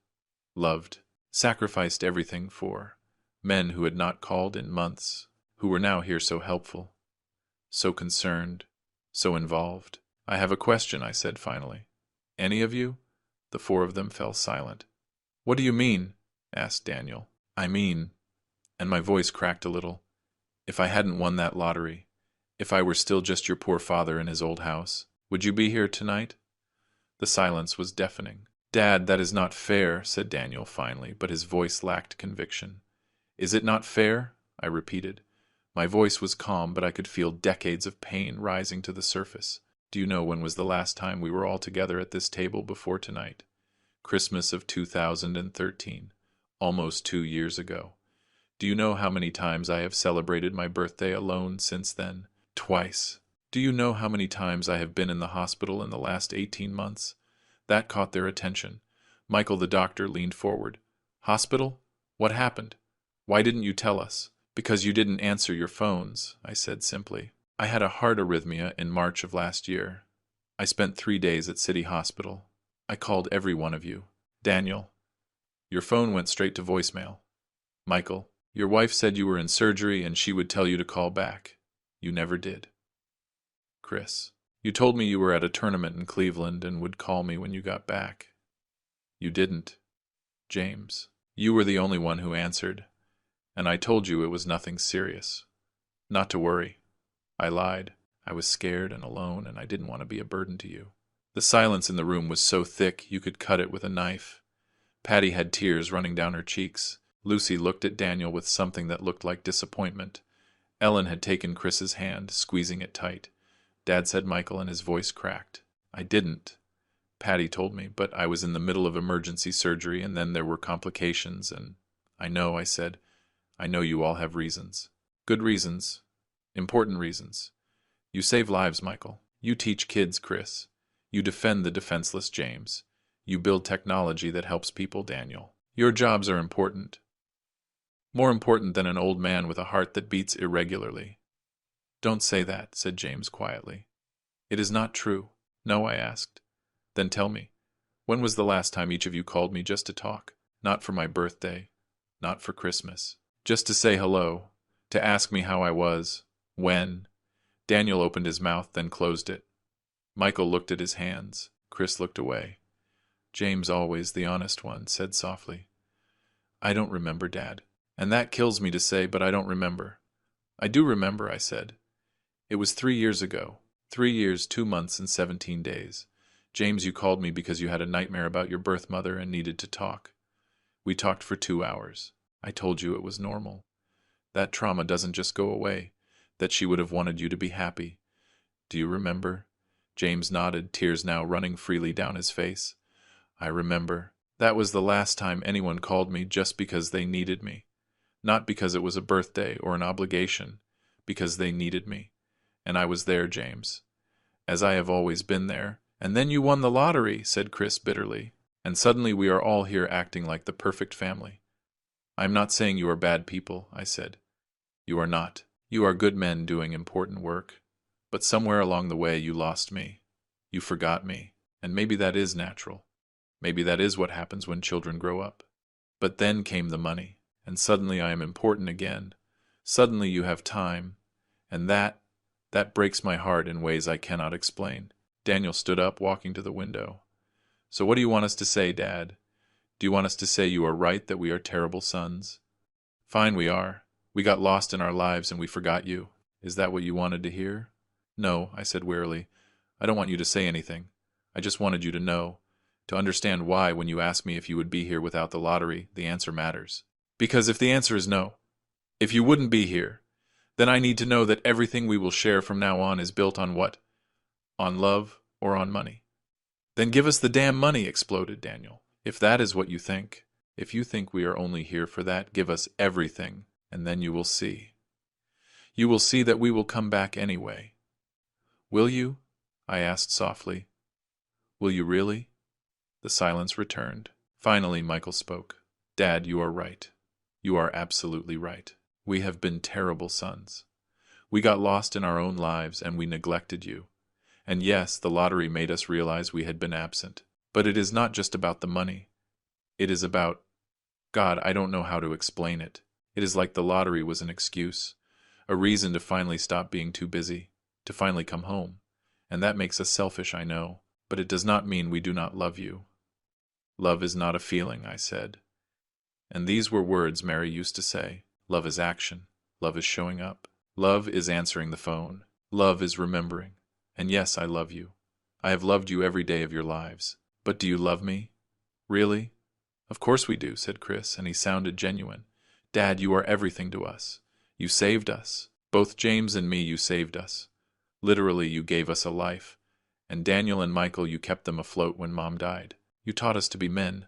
loved, sacrificed everything for. Men who had not called in months, who were now here so helpful, so concerned, so involved. "I have a question," I said finally. "Any of you?" The 4 of them fell silent. "What do you mean?" asked Daniel. "I mean," and my voice cracked a little, "if I hadn't won that lottery, if I were still just your poor father in his old house, would you be here tonight?" The silence was deafening. "Dad, that is not fair," said Daniel finally, but his voice lacked conviction. "Is it not fair?" I repeated. My voice was calm, but I could feel decades of pain rising to the surface. "Do you know when was the last time we were all together at this table before tonight?" "Christmas of 2013, almost 2 years ago." "Do you know how many times I have celebrated my birthday alone since then?" "Twice." "Do you know how many times I have been in the hospital in the last 18 months? That caught their attention. Michael, the doctor, leaned forward. "Hospital? What happened? Why didn't you tell us?" "Because you didn't answer your phones," I said simply. "I had a heart arrhythmia in March of last year. I spent 3 days at City Hospital. I called every one of you. Daniel, your phone went straight to voicemail. Michael, your wife said you were in surgery and she would tell you to call back. You never did. Chris, you told me you were at a tournament in Cleveland and would call me when you got back. You didn't. James, you were the only one who answered, and I told you it was nothing serious. Not to worry. I lied. I was scared and alone, and I didn't want to be a burden to you." The silence in the room was so thick you could cut it with a knife. Patty had tears running down her cheeks. Lucy looked at Daniel with something that looked like disappointment. Ellen had taken Chris's hand, squeezing it tight. "Dad," said Michael, and his voice cracked. "I didn't. Patty told me, but I was in the middle of emergency surgery, and then there were complications, and—" "I know," I said. "I know you all have reasons. Good reasons. Important reasons. You save lives, Michael. You teach kids, Chris. You defend the defenseless, James. You build technology that helps people, Daniel. Your jobs are important. More important than an old man with a heart that beats irregularly." "Don't say that," said James quietly. "It is not true." "No?" I asked. "Then tell me, when was the last time each of you called me just to talk? Not for my birthday, not for Christmas. Just to say hello, to ask me how I was. When?" Daniel opened his mouth, then closed it. Michael looked at his hands. Chris looked away. James, always the honest one, said softly, "I don't remember, Dad. And that kills me to say, but I don't remember." "I do remember," I said. "It was 3 years ago. 3 years, 2 months, and 17 days. James, you called me because you had a nightmare about your birth mother and needed to talk. We talked for 2 hours. I told you it was normal. That trauma doesn't just go away, that she would have wanted you to be happy. Do you remember? James nodded, tears now running freely down his face. I remember. That was the last time anyone called me just because they needed me. Not because it was a birthday or an obligation, because they needed me. And I was there, James. As I have always been there. And then you won the lottery, said Chris bitterly. And suddenly we are all here acting like the perfect family. I am not saying you are bad people, I said. You are not. You are good men doing important work. But somewhere along the way you lost me. You forgot me. And maybe that is natural. Maybe that is what happens when children grow up. But then came the money, and suddenly I am important again. Suddenly you have time. And that breaks my heart in ways I cannot explain. Daniel stood up, walking to the window. So what do you want us to say, Dad? Do you want us to say you are right that we are terrible sons? Fine, we are. We got lost in our lives and we forgot you. Is that what you wanted to hear? No, I said wearily. I don't want you to say anything. I just wanted you to know, to understand why when you ask me if you would be here without the lottery, the answer matters. Because if the answer is no, if you wouldn't be here, then I need to know that everything we will share from now on is built on what? On love or on money? Then give us the damn money, exploded Daniel. If that is what you think, if you think we are only here for that, give us everything, and then you will see. You will see that we will come back anyway. Will you? I asked softly. Will you really? The silence returned. Finally, Michael spoke. Dad, you are right. You are absolutely right. We have been terrible sons. We got lost in our own lives and we neglected you. And yes, the lottery made us realize we had been absent. But it is not just about the money. It is about... God, I don't know how to explain it. It is like the lottery was an excuse, a reason to finally stop being too busy, to finally come home. And that makes us selfish, I know, but it does not mean we do not love you. Love is not a feeling, I said. And these were words Mary used to say. Love is action. Love is showing up. Love is answering the phone. Love is remembering. And yes, I love you. I have loved you every day of your lives. But do you love me? Really? Of course we do, said Chris, and he sounded genuine. Dad, you are everything to us. You saved us. Both James and me, you saved us. Literally, you gave us a life. And Daniel and Michael, you kept them afloat when Mom died. You taught us to be men.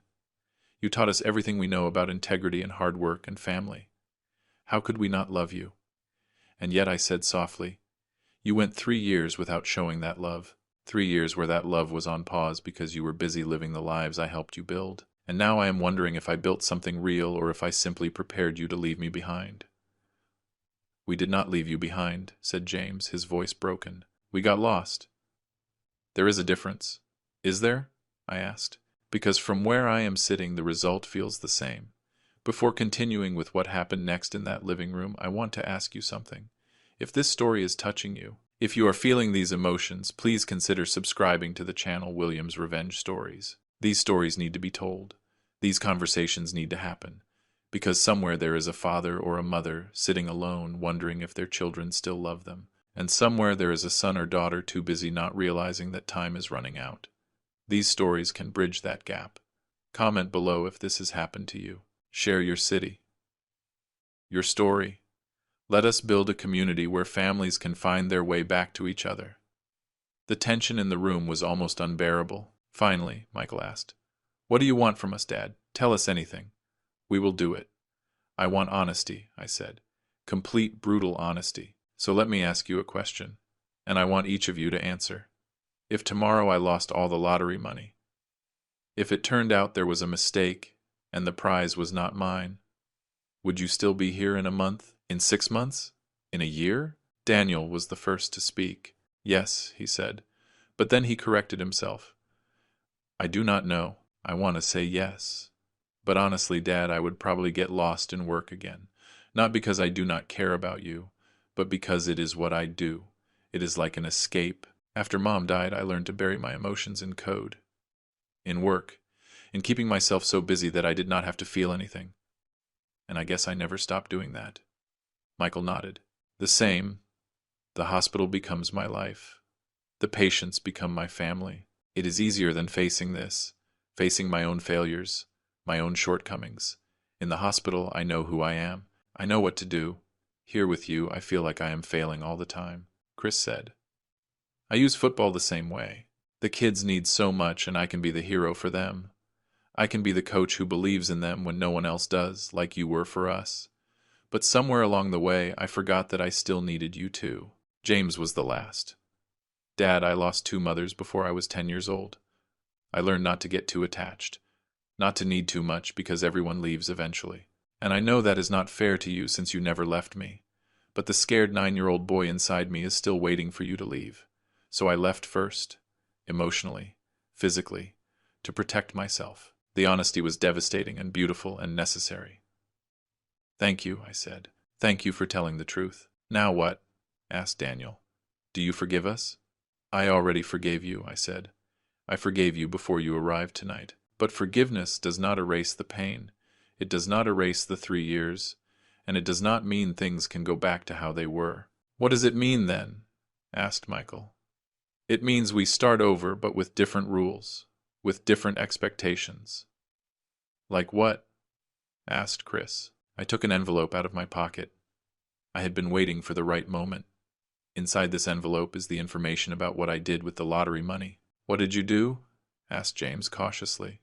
You taught us everything we know about integrity and hard work and family. How could we not love you? And yet, I said softly, you went 3 years without showing that love. 3 years where that love was on pause because you were busy living the lives I helped you build. And now I am wondering if I built something real or if I simply prepared you to leave me behind. We did not leave you behind, said James, his voice broken. We got lost. There is a difference. Is there? I asked. Because from where I am sitting, the result feels the same. Before continuing with what happened next in that living room, I want to ask you something. If this story is touching you, if you are feeling these emotions, please consider subscribing to the channel Williams Revenge Stories. These stories need to be told. These conversations need to happen. Because somewhere there is a father or a mother sitting alone wondering if their children still love them. And somewhere there is a son or daughter too busy not realizing that time is running out. These stories can bridge that gap. Comment below if this has happened to you. Share your city, your story. Let us build a community where families can find their way back to each other. The tension in the room was almost unbearable. Finally, Michael asked, "What do you want from us, Dad? Tell us anything. We will do it." "I want honesty," I said. "Complete, brutal honesty. So let me ask you a question, and I want each of you to answer. If tomorrow I lost all the lottery money, if it turned out there was a mistake and the prize was not mine, would you still be here in a month, in 6 months, in a year?" Daniel was the first to speak. "Yes," he said, but then he corrected himself. "I do not know. I want to say yes. But honestly, Dad, I would probably get lost in work again. Not because I do not care about you, but because it is what I do. It is like an escape. After Mom died, I learned to bury my emotions in code, in work, in keeping myself so busy that I did not have to feel anything. And I guess I never stopped doing that." Michael nodded. "The same. The hospital becomes my life. The patients become my family. It is easier than facing this, facing my own failures, my own shortcomings. In the hospital, I know who I am. I know what to do. Here with you, I feel like I am failing all the time," Chris said. I use football the same way. The kids need so much, and I can be the hero for them. I can be the coach who believes in them when no one else does, like you were for us. But somewhere along the way, I forgot that I still needed you too. James was the last. Dad, I lost two mothers before I was 10 years old. I learned not to get too attached, not to need too much because everyone leaves eventually. And I know that is not fair to you since you never left me. But the scared 9-year-old boy inside me is still waiting for you to leave. So I left first, emotionally, physically, to protect myself. The honesty was devastating and beautiful and necessary. Thank you, I said. Thank you for telling the truth. Now what? Asked Daniel. Do you forgive us? I already forgave you, I said. I forgave you before you arrived tonight. But forgiveness does not erase the pain. It does not erase the 3 years. And it does not mean things can go back to how they were. What does it mean then? Asked Michael. It means we start over, but with different rules, with different expectations. Like what? Asked Chris. I took an envelope out of my pocket. I had been waiting for the right moment. Inside this envelope is the information about what I did with the lottery money. What did you do? Asked James cautiously.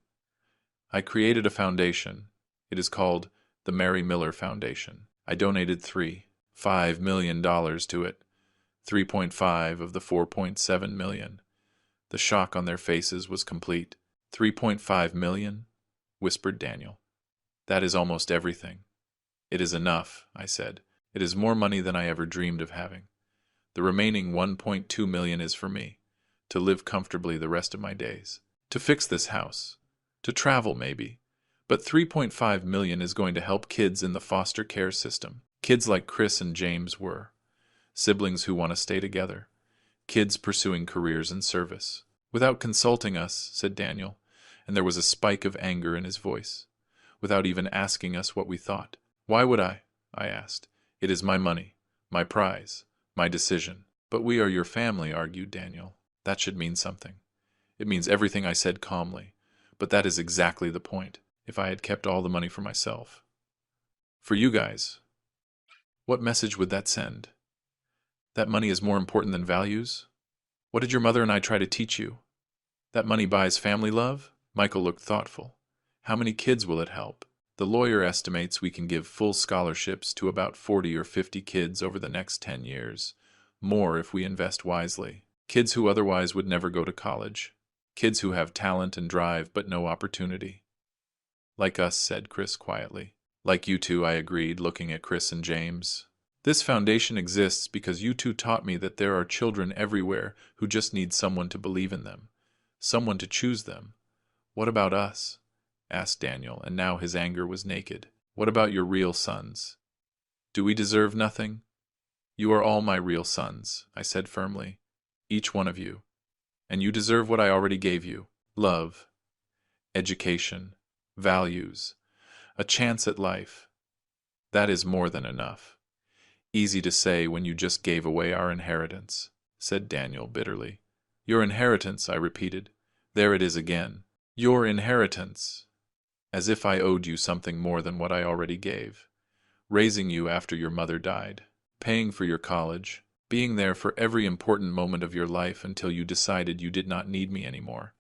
I created a foundation. It is called the Mary Miller Foundation. I donated $3.5 million to it. 3.5 of the 4.7 million. The shock on their faces was complete. 3.5 million? Whispered Daniel. That is almost everything. It is enough, I said. It is more money than I ever dreamed of having. The remaining 1.2 million is for me, to live comfortably the rest of my days, to fix this house, to travel maybe. But 3.5 million is going to help kids in the foster care system. Kids like Chris and James were. Siblings who want to stay together. Kids pursuing careers in service. Without consulting us, said Daniel, and there was a spike of anger in his voice. Without even asking us what we thought. Why would I asked. It is my money, my prize, my decision. But we are your family, argued Daniel. That should mean something. It means everything, I said calmly. But that is exactly the point. If I had kept all the money for myself. For you guys, what message would that send? That money is more important than values? What did your mother and I try to teach you? That money buys family love? Michael looked thoughtful. How many kids will it help? The lawyer estimates we can give full scholarships to about 40 or 50 kids over the next 10 years. More if we invest wisely. Kids who otherwise would never go to college. Kids who have talent and drive but no opportunity. Like us, said Chris quietly. Like you two, I agreed, looking at Chris and James. This foundation exists because you two taught me that there are children everywhere who just need someone to believe in them, someone to choose them. What about us? Asked Daniel, and now his anger was naked. What about your real sons? Do we deserve nothing? You are all my real sons, I said firmly, each one of you. And you deserve what I already gave you. Love, education, values, a chance at life. That is more than enough. Easy to say when you just gave away our inheritance, said Daniel bitterly. Your inheritance, I repeated. There it is again. Your inheritance. As if I owed you something more than what I already gave. Raising you after your mother died. Paying for your college. Being there for every important moment of your life until you decided you did not need me anymore.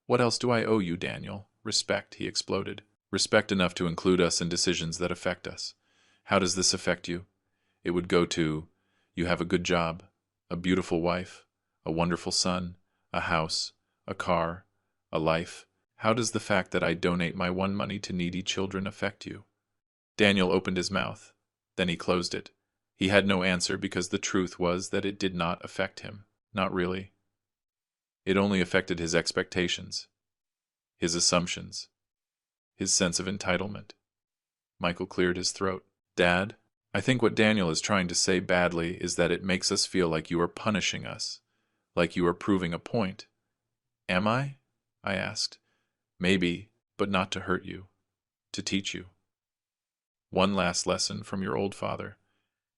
What else do I owe you, Daniel? Respect, he exploded. Respect enough to include us in decisions that affect us. How does this affect you? It would go to, you have a good job, a beautiful wife, a wonderful son, a house, a car, a life. How does the fact that I donate my one money to needy children affect you? Daniel opened his mouth. Then he closed it. He had no answer because the truth was that it did not affect him. Not really. It only affected his expectations, his assumptions, his sense of entitlement. Michael cleared his throat. Dad, I think what Daniel is trying to say badly is that it makes us feel like you are punishing us, like you are proving a point. Am I? I asked. Maybe, but not to hurt you, to teach you. One last lesson from your old father.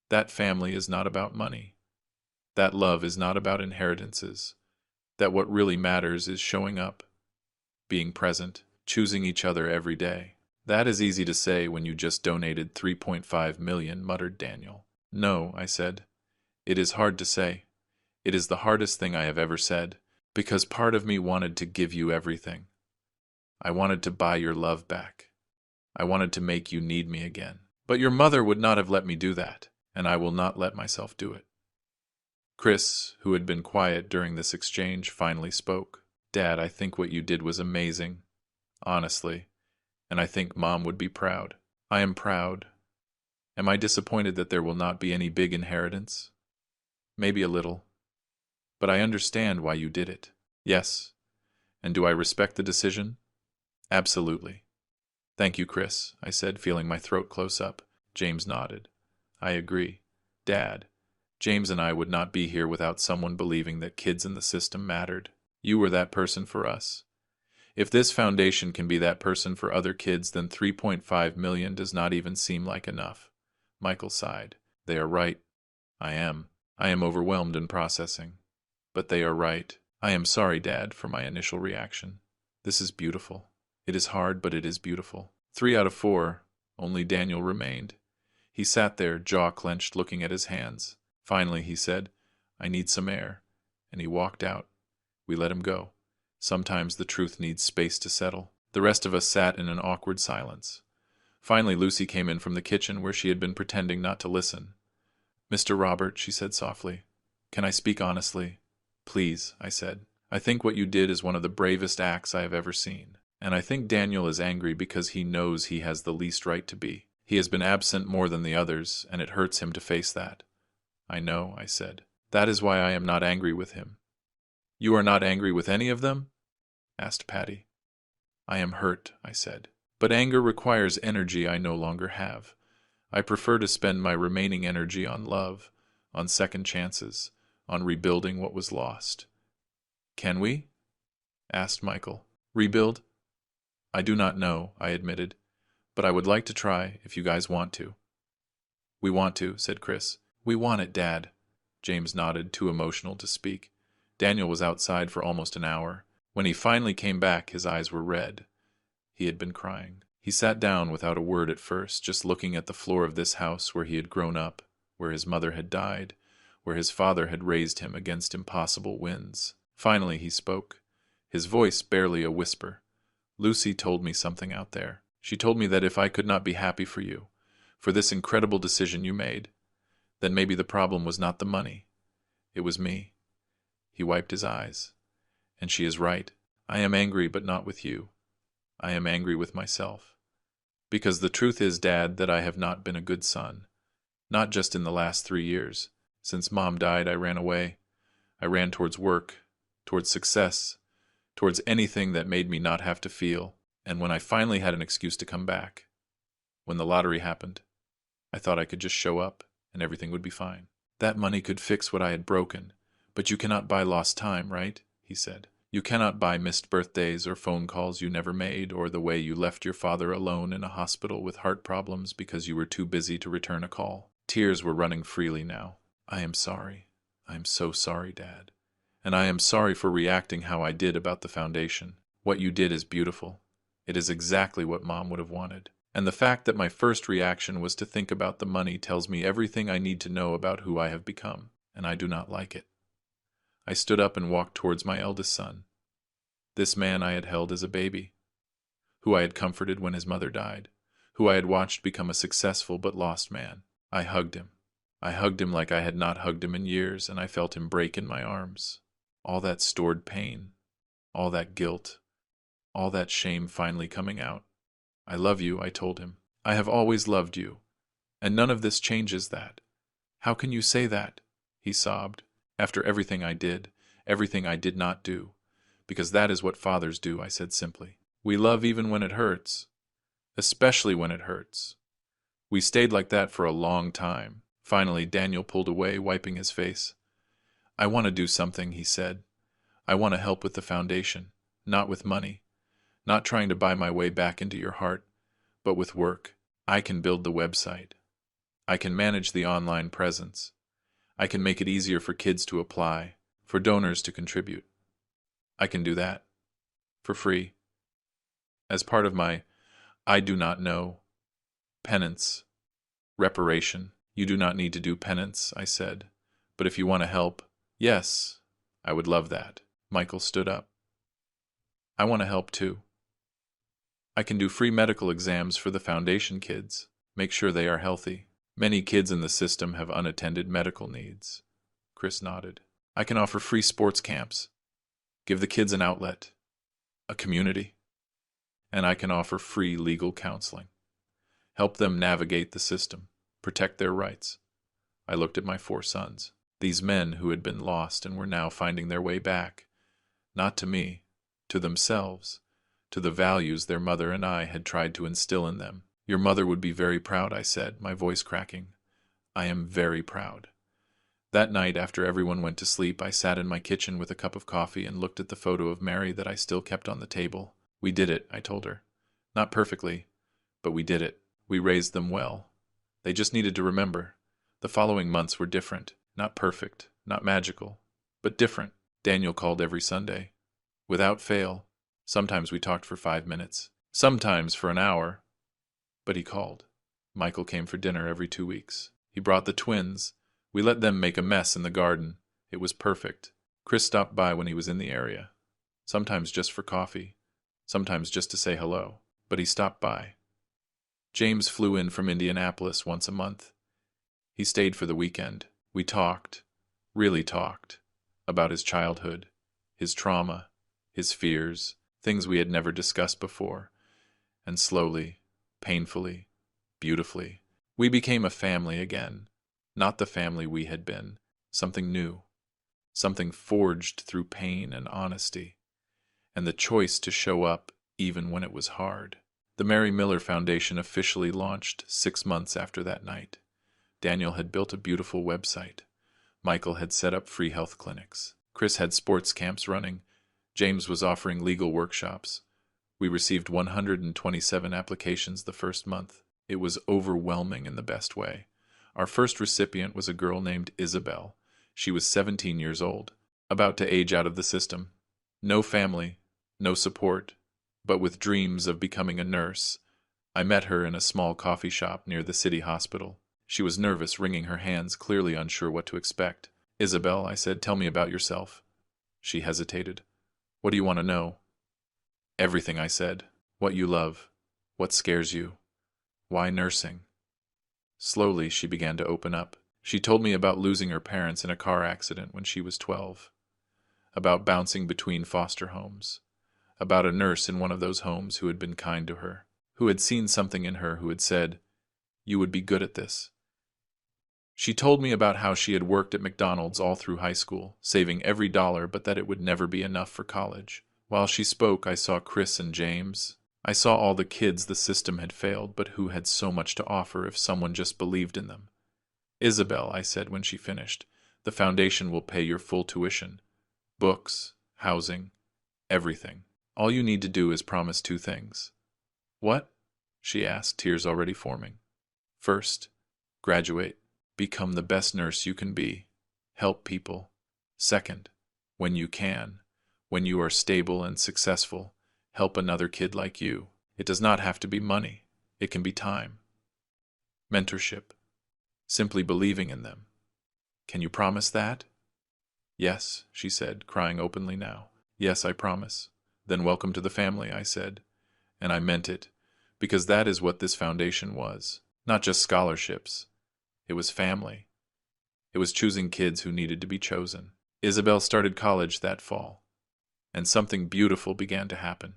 That family is not about money. That love is not about inheritances. That what really matters is showing up, being present, choosing each other every day. That is easy to say when you just donated 3.5 million, muttered Daniel. No, I said. It is hard to say. It is the hardest thing I have ever said, because part of me wanted to give you everything. I wanted to buy your love back. I wanted to make you need me again. But your mother would not have let me do that, and I will not let myself do it. Chris, who had been quiet during this exchange, finally spoke. Dad, I think what you did was amazing. Honestly. And I think Mom would be proud. I am proud. Am I disappointed that there will not be any big inheritance? Maybe a little. But I understand why you did it. Yes. And do I respect the decision? Absolutely. Thank you, Chris, I said, feeling my throat close up. James nodded. I agree. Dad, James and I would not be here without someone believing that kids in the system mattered. You were that person for us. If this foundation can be that person for other kids, then 3.5 million does not even seem like enough. Michael sighed. They are right. I am. I am overwhelmed in processing. But they are right. I am sorry, Dad, for my initial reaction. This is beautiful. It is hard, but it is beautiful. 3 out of 4. Only Daniel remained. He sat there, jaw clenched, looking at his hands. Finally, he said, I need some air. And he walked out. We let him go. Sometimes the truth needs space to settle. The rest of us sat in an awkward silence. Finally, Lucy came in from the kitchen where she had been pretending not to listen. Mr. Robert, she said softly, can I speak honestly? Please, I said. I think what you did is one of the bravest acts I have ever seen. And I think Daniel is angry because he knows he has the least right to be. He has been absent more than the others, and it hurts him to face that. I know, I said. That is why I am not angry with him. You are not angry with any of them? Asked Patty. I am hurt, I said. But anger requires energy I no longer have. I prefer to spend my remaining energy on love, on second chances, on rebuilding what was lost. Can we? Asked Michael. Rebuild? I do not know, I admitted, but I would like to try if you guys want to. We want to, said Chris. We want it, Dad. James nodded, too emotional to speak. Daniel was outside for almost an hour. When he finally came back, his eyes were red. He had been crying. He sat down without a word at first, just looking at the floor of this house where he had grown up, where his mother had died, where his father had raised him against impossible winds. Finally he spoke, his voice barely a whisper. Lucy told me something out there. She told me that if I could not be happy for you, for this incredible decision you made, then maybe the problem was not the money. It was me. He wiped his eyes. And she is right. I am angry, but not with you. I am angry with myself. Because the truth is, Dad, that I have not been a good son. Not just in the last 3 years. Since Mom died, I ran away. I ran towards work, towards success, towards anything that made me not have to feel. And when I finally had an excuse to come back, when the lottery happened, I thought I could just show up and everything would be fine. That money could fix what I had broken. But you cannot buy lost time, right? He said. You cannot buy missed birthdays or phone calls you never made, or the way you left your father alone in a hospital with heart problems because you were too busy to return a call. Tears were running freely now. I am sorry. I am so sorry, Dad. And I am sorry for reacting how I did about the foundation. What you did is beautiful. It is exactly what Mom would have wanted. And the fact that my first reaction was to think about the money tells me everything I need to know about who I have become, and I do not like it. I stood up and walked towards my eldest son. This man I had held as a baby, who I had comforted when his mother died, who I had watched become a successful but lost man. I hugged him. I hugged him like I had not hugged him in years, and I felt him break in my arms. All that stored pain, all that guilt, all that shame finally coming out. I love you, I told him. I have always loved you, and none of this changes that. How can you say that? He sobbed. After everything I did, everything I did not do. Because that is what fathers do, I said simply. We love even when it hurts. Especially when it hurts. We stayed like that for a long time. Finally, Daniel pulled away, wiping his face. I want to do something, he said. I want to help with the foundation, not with money. Not trying to buy my way back into your heart, but with work. I can build the website. I can manage the online presence. I can make it easier for kids to apply, for donors to contribute. I can do that. For free. As part of my, I do not know, penance, reparation. You do not need to do penance, I said. But if you want to help, Yes, I would love that. Michael stood up. I want to help too. I can do free medical exams for the foundation kids, make sure they are healthy. Many kids in the system have unattended medical needs. Chris nodded. I can offer free sports camps, give the kids an outlet, a community, and I can offer free legal counseling. Help them navigate the system, protect their rights. I looked at my 4 sons, these men who had been lost and were now finding their way back, not to me, to themselves, to the values their mother and I had tried to instill in them. Your mother would be very proud, I said, my voice cracking. I am very proud. That night, after everyone went to sleep, I sat in my kitchen with a cup of coffee and looked at the photo of Mary that I still kept on the table. We did it, I told her. Not perfectly, but we did it. We raised them well. They just needed to remember. The following months were different, not perfect, not magical, but different. Daniel called every Sunday. Without fail. Sometimes we talked for 5 minutes, sometimes for an hour. But he called. Michael came for dinner every 2 weeks. He brought the twins. We let them make a mess in the garden. It was perfect. Chris stopped by when he was in the area. Sometimes just for coffee. Sometimes just to say hello. But he stopped by. James flew in from Indianapolis once a month. He stayed for the weekend. We talked, really talked, about his childhood, his trauma, his fears, things we had never discussed before. And slowly, painfully, beautifully, we became a family again. Not the family we had been. Something new. Something forged through pain and honesty. And the choice to show up even when it was hard. The Mary Miller Foundation officially launched 6 months after that night. Daniel had built a beautiful website. Michael had set up free health clinics. Chris had sports camps running. James was offering legal workshops. We received 127 applications the first month. It was overwhelming in the best way. Our first recipient was a girl named Isabel. She was 17 years old, about to age out of the system. No family, no support, but with dreams of becoming a nurse. I met her in a small coffee shop near the city hospital. She was nervous, wringing her hands, clearly unsure what to expect. Isabel, I said, tell me about yourself. She hesitated. What do you want to know? Everything, I said. What you love. What scares you. Why nursing? Slowly, she began to open up. She told me about losing her parents in a car accident when she was 12. About bouncing between foster homes. About a nurse in one of those homes who had been kind to her, who had seen something in her, who had said, "You would be good at this." She told me about how she had worked at McDonald's all through high school, saving every dollar, but that it would never be enough for college. While she spoke, I saw Chris and James. I saw all the kids the system had failed, but who had so much to offer if someone just believed in them. Isabel, I said when she finished, the foundation will pay your full tuition. Books, housing, everything. All you need to do is promise 2 things. What? She asked, tears already forming. First, graduate. Become the best nurse you can be. Help people. Second, when you can, when you are stable and successful, help another kid like you. It does not have to be money. It can be time. Mentorship. Simply believing in them. Can you promise that? Yes, she said, crying openly now. Yes, I promise. Then welcome to the family, I said. And I meant it, because that is what this foundation was. Not just scholarships. It was family. It was choosing kids who needed to be chosen. Isabel started college that fall, and something beautiful began to happen.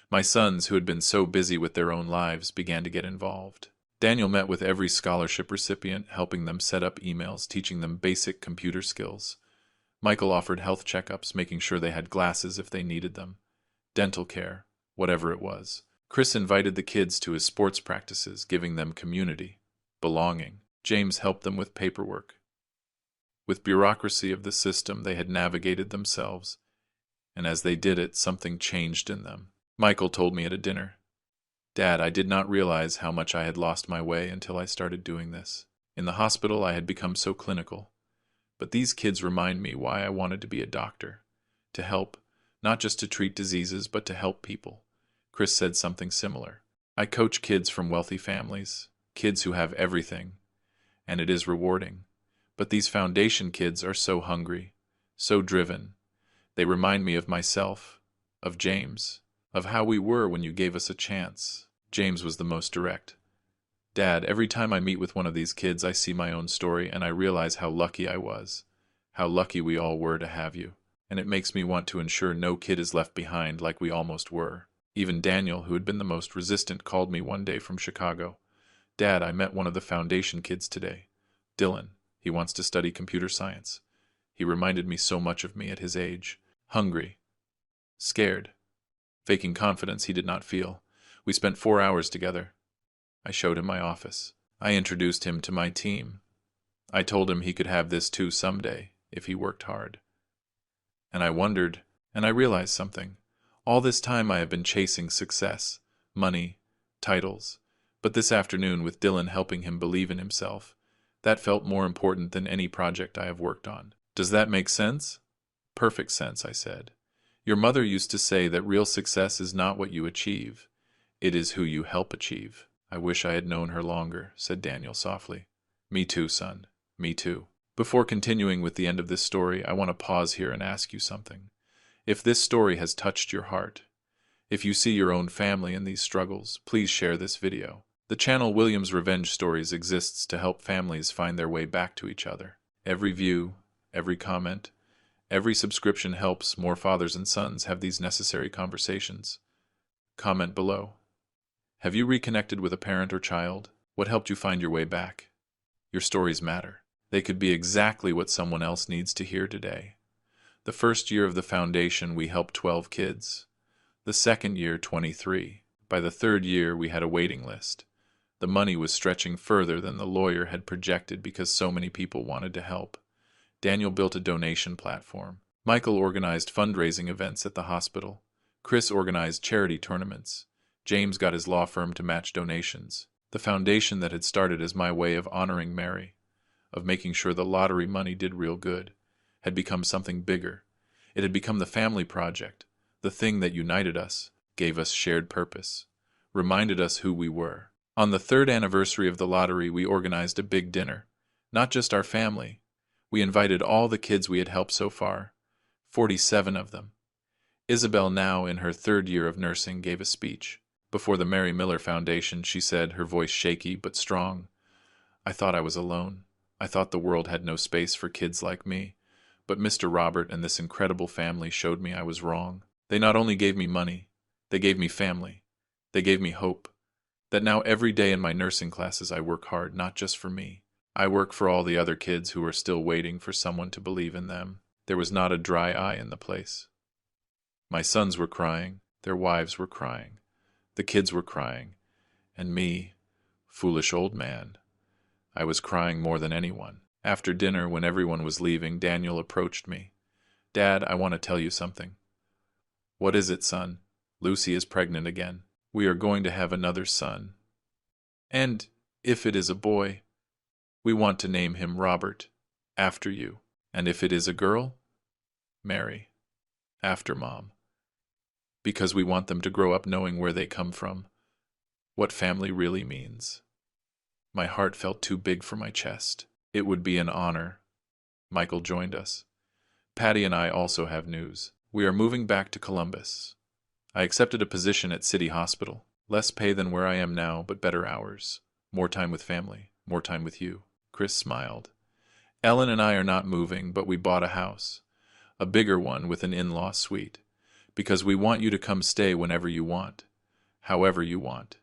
My sons, who had been so busy with their own lives, began to get involved. Daniel met with every scholarship recipient, helping them set up emails, teaching them basic computer skills. Michael offered health checkups, making sure they had glasses if they needed them. Dental care, whatever it was. Chris invited the kids to his sports practices, giving them community, belonging. James helped them with paperwork. With bureaucracy of the system, they had navigated themselves, and as they did it, something changed in them. Michael told me at a dinner, "Dad, I did not realize how much I had lost my way until I started doing this. In the hospital, I had become so clinical. But these kids remind me why I wanted to be a doctor. To help, not just to treat diseases, but to help people." Chris said something similar. I coach kids from wealthy families, kids who have everything, and it is rewarding. But these foundation kids are so hungry. so driven. They remind me of myself, of James, of how we were when you gave us a chance. James was the most direct. Dad, every time I meet with one of these kids, I see my own story and I realize how lucky I was, how lucky we all were to have you. And it makes me want to ensure no kid is left behind like we almost were. Even Daniel, who had been the most resistant, called me one day from Chicago. Dad, I met one of the foundation kids today. Dylan. He wants to study computer science. He reminded me so much of me at his age. Hungry. Scared. Faking confidence he did not feel. We spent 4 hours together. I showed him my office. I introduced him to my team. I told him he could have this too someday, if he worked hard. And I wondered, and I realized something. All this time I have been chasing success, money, titles. But this afternoon, with Dylan helping him believe in himself, that felt more important than any project I have worked on. Does that make sense? Perfect sense, I said. Your mother used to say that real success is not what you achieve. It is who you help achieve. I wish I had known her longer, said Daniel softly. Me too, son. Me too. Before continuing with the end of this story, I want to pause here and ask you something. If this story has touched your heart, if you see your own family in these struggles, please share this video. The channel Williams Revenge Stories exists to help families find their way back to each other. Every view, every comment, every subscription helps more fathers and sons have these necessary conversations. Comment below. Have you reconnected with a parent or child? What helped you find your way back? Your stories matter. They could be exactly what someone else needs to hear today. The first year of the foundation, we helped 12 kids. The second year, 23. By the third year, we had a waiting list. The money was stretching further than the lawyer had projected because so many people wanted to help. Daniel built a donation platform. Michael organized fundraising events at the hospital. Chris organized charity tournaments. James got his law firm to match donations. The foundation that had started as my way of honoring Mary, of making sure the lottery money did real good, had become something bigger. It had become the family project, the thing that united us, gave us shared purpose, reminded us who we were. On the third anniversary of the lottery, we organized a big dinner. Not just our family. We invited all the kids we had helped so far, 47 of them. Isabel, now in her third year of nursing, gave a speech. Before the Mary Miller Foundation, she said, her voice shaky but strong, I thought I was alone. I thought the world had no space for kids like me. But Mr. Robert and this incredible family showed me I was wrong. They not only gave me money, they gave me family. They gave me hope. That now every day in my nursing classes I work hard, not just for me. I work for all the other kids who are still waiting for someone to believe in them. There was not a dry eye in the place. My sons were crying. Their wives were crying. The kids were crying. And me, foolish old man, I was crying more than anyone. After dinner, when everyone was leaving, Daniel approached me. Dad, I want to tell you something. What is it, son? Lucy is pregnant again. We are going to have another son. And if it is a boy, we want to name him Robert, after you. And if it is a girl, Mary, after Mom. Because we want them to grow up knowing where they come from, what family really means. My heart felt too big for my chest. It would be an honor. Michael joined us. Patty and I also have news. We are moving back to Columbus. I accepted a position at City Hospital. Less pay than where I am now, but better hours. More time with family. More time with you. Chris smiled. Ellen and I are not moving, but we bought a house. A bigger one with an in-law suite. Because we want you to come stay whenever you want. However you want.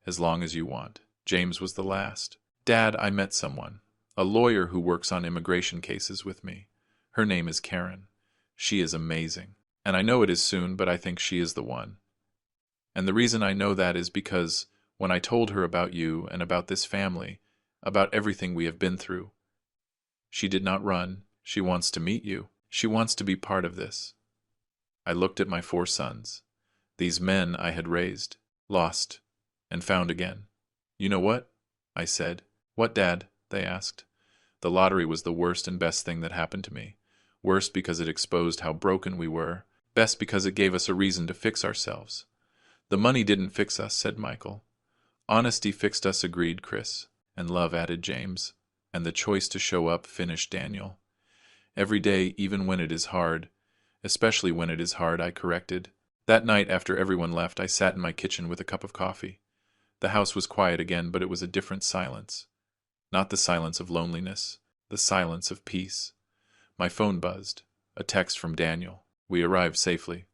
As long as you want. James was the last. Dad, I met someone. A lawyer who works on immigration cases with me. Her name is Karen. She is amazing. And I know it is soon, but I think she is the one. And the reason I know that is because when I told her about you and about this family, about everything we have been through, she did not run. She wants to meet you. She wants to be part of this. I looked at my 4 sons. These men I had raised, lost, and found again. You know what? I said. What, Dad? They asked. The lottery was the worst and best thing that happened to me. Worst because it exposed how broken we were. Best because it gave us a reason to fix ourselves. The money didn't fix us, said Michael. Honesty fixed us, agreed Chris. And love, added James. And the choice to show up, finished Daniel. Every day, even when it is hard. Especially when it is hard, I corrected. That night, after everyone left, I sat in my kitchen with a cup of coffee. The house was quiet again, but it was a different silence. Not the silence of loneliness, the silence of peace. My phone buzzed. A text from Daniel. We arrived safely.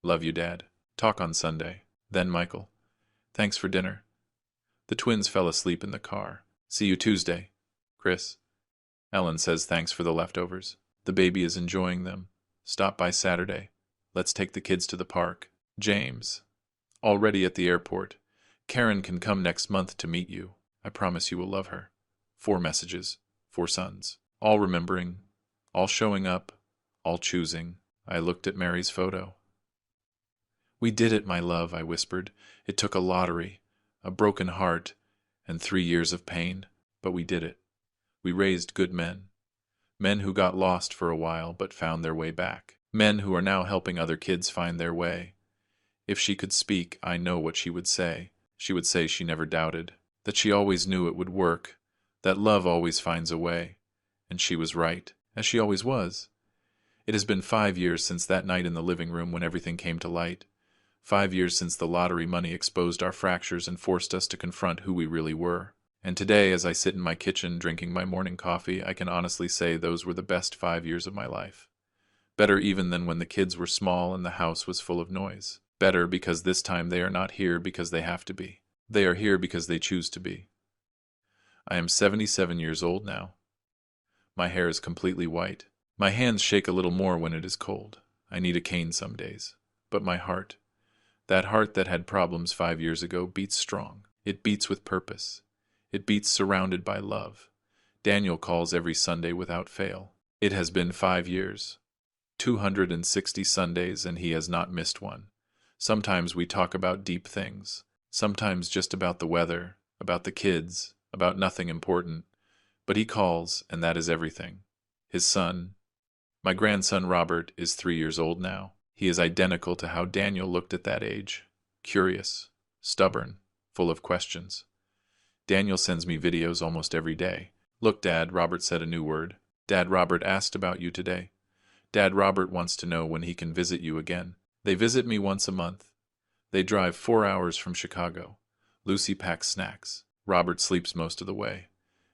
Love you, Dad. Talk on Sunday. Then Michael. Thanks for dinner. The twins fell asleep in the car. See you Tuesday. Chris. Ellen says thanks for the leftovers. The baby is enjoying them. Stop by Saturday. Let's take the kids to the park. James. Already at the airport. Karen can come next month to meet you. I promise you will love her. 4 messages. 4 sons. All remembering. All showing up. All choosing. I looked at Mary's photo. We did it, my love, I whispered. It took a lottery, a broken heart, and 3 years of pain, but we did it. We raised good men. Men who got lost for a while but found their way back. Men who are now helping other kids find their way. If she could speak, I know what she would say. She would say she never doubted, that she always knew it would work, that love always finds a way. And she was right, as she always was. It has been 5 years since that night in the living room when everything came to light. 5 years since the lottery money exposed our fractures and forced us to confront who we really were. And today, as I sit in my kitchen drinking my morning coffee, I can honestly say those were the best 5 years of my life. Better even than when the kids were small and the house was full of noise. Better because this time they are not here because they have to be. They are here because they choose to be. I am 77 years old now. My hair is completely white. My hands shake a little more when it is cold. I need a cane some days. But my heart, that heart that had problems 5 years ago, beats strong. It beats with purpose. It beats surrounded by love. Daniel calls every Sunday without fail. It has been 5 years. 260 Sundays, and he has not missed one. Sometimes we talk about deep things. Sometimes just about the weather, about the kids, about nothing important. But he calls, and that is everything. His son, my grandson Robert, is 3 years old now. He is identical to how Daniel looked at that age. Curious, stubborn, full of questions. Daniel sends me videos almost every day. Look, Dad, Robert said a new word. Dad, Robert asked about you today. Dad, Robert wants to know when he can visit you again. They visit me once a month. They drive 4 hours from Chicago. Lucy packs snacks. Robert sleeps most of the way.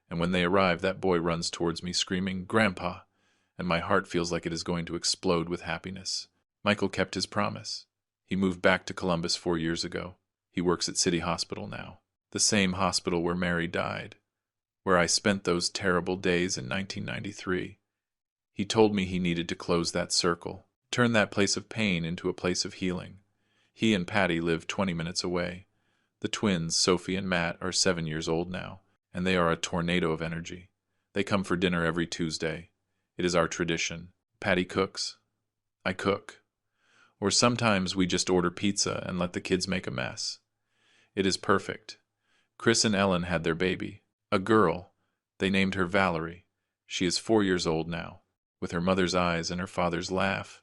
And when they arrive, that boy runs towards me screaming, Grandpa! And my heart feels like it is going to explode with happiness. Michael kept his promise. He moved back to Columbus 4 years ago. He works at City Hospital now. The same hospital where Mary died, where I spent those terrible days in 1993. He told me he needed to close that circle, turn that place of pain into a place of healing. He and Patty live 20 minutes away. The twins, Sophie and Matt, are 7 years old now, and they are a tornado of energy. They come for dinner every Tuesday. It is our tradition. Patty cooks. I cook. Or sometimes we just order pizza and let the kids make a mess. It is perfect. Chris and Ellen had their baby, a girl. They named her Valerie. She is 4 years old now, with her mother's eyes and her father's laugh.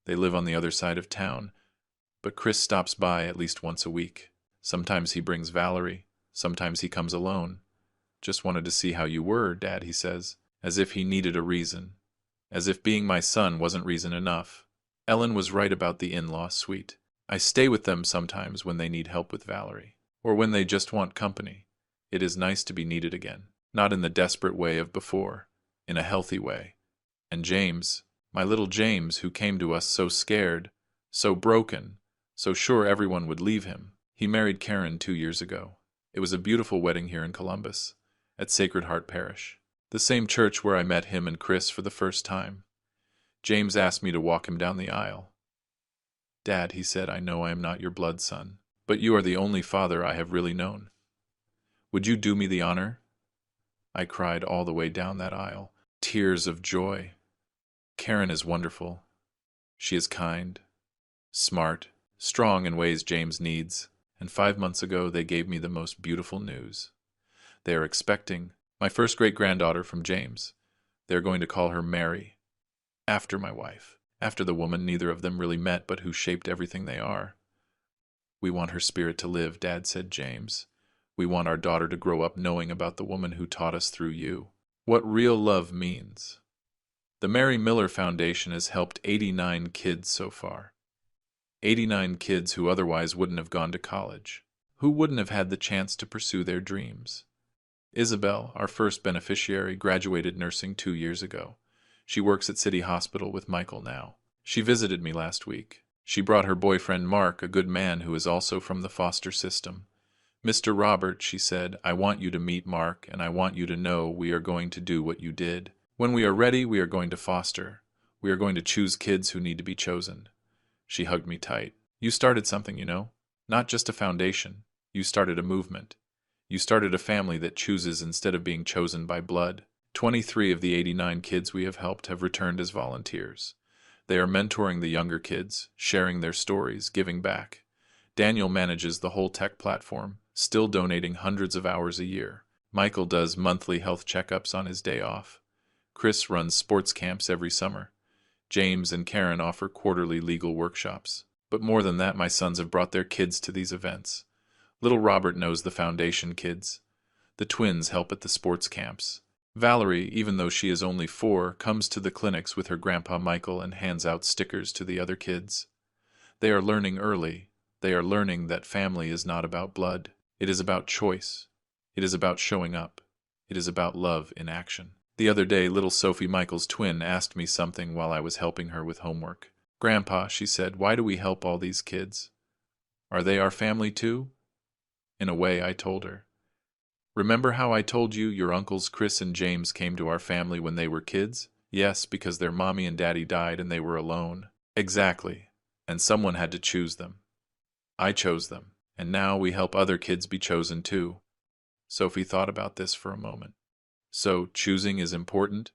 They live on the other side of town, but Chris stops by at least once a week. Sometimes he brings Valerie, sometimes he comes alone. Just wanted to see how you were, Dad, he says, as if he needed a reason, as if being my son wasn't reason enough. Ellen was right about the in-law suite. I stay with them sometimes when they need help with Valerie, or when they just want company. It is nice to be needed again, not in the desperate way of before, in a healthy way. And James, my little James, who came to us so scared, so broken, so sure everyone would leave him. He married Karen 2 years ago. It was a beautiful wedding here in Columbus, at Sacred Heart Parish, the same church where I met him and Chris for the first time. James asked me to walk him down the aisle. Dad, he said, I know I am not your blood son, but you are the only father I have really known. Would you do me the honor? I cried all the way down that aisle, tears of joy. Karen is wonderful. She is kind, smart, strong in ways James needs, and 5 months ago they gave me the most beautiful news. They are expecting my first great-granddaughter from James. They are going to call her Mary, after my wife, after the woman neither of them really met but who shaped everything they are. We want her spirit to live, Dad, said James. We want our daughter to grow up knowing about the woman who taught us through you. What real love means. The Mary Miller Foundation has helped 89 kids so far. 89 kids who otherwise wouldn't have gone to college, who wouldn't have had the chance to pursue their dreams. Isabel, our first beneficiary, graduated nursing 2 years ago. She works at City Hospital with Michael now. She visited me last week. She brought her boyfriend Mark, a good man who is also from the foster system. Mr. Robert, she said, I want you to meet Mark, and I want you to know we are going to do what you did. When we are ready, we are going to foster. We are going to choose kids who need to be chosen. She hugged me tight. You started something, you know? Not just a foundation. You started a movement. You started a family that chooses instead of being chosen by blood. 23 of the 89 kids we have helped have returned as volunteers. They are mentoring the younger kids, sharing their stories, giving back. Daniel manages the whole tech platform, still donating hundreds of hours a year. Michael does monthly health checkups on his day off. Chris runs sports camps every summer. James and Karen offer quarterly legal workshops. But more than that, my sons have brought their kids to these events. Little Robert knows the foundation kids. The twins help at the sports camps. Valerie, even though she is only 4, comes to the clinics with her grandpa Michael and hands out stickers to the other kids. They are learning early. They are learning that family is not about blood. It is about choice. It is about showing up. It is about love in action. The other day, little Sophie, Michael's twin, asked me something while I was helping her with homework. Grandpa, she said, why do we help all these kids? Are they our family too? In a way, I told her. Remember how I told you your uncles Chris and James came to our family when they were kids? Yes, because their mommy and daddy died and they were alone. Exactly. And someone had to choose them. I chose them. And now we help other kids be chosen too. Sophie thought about this for a moment. So, choosing is important?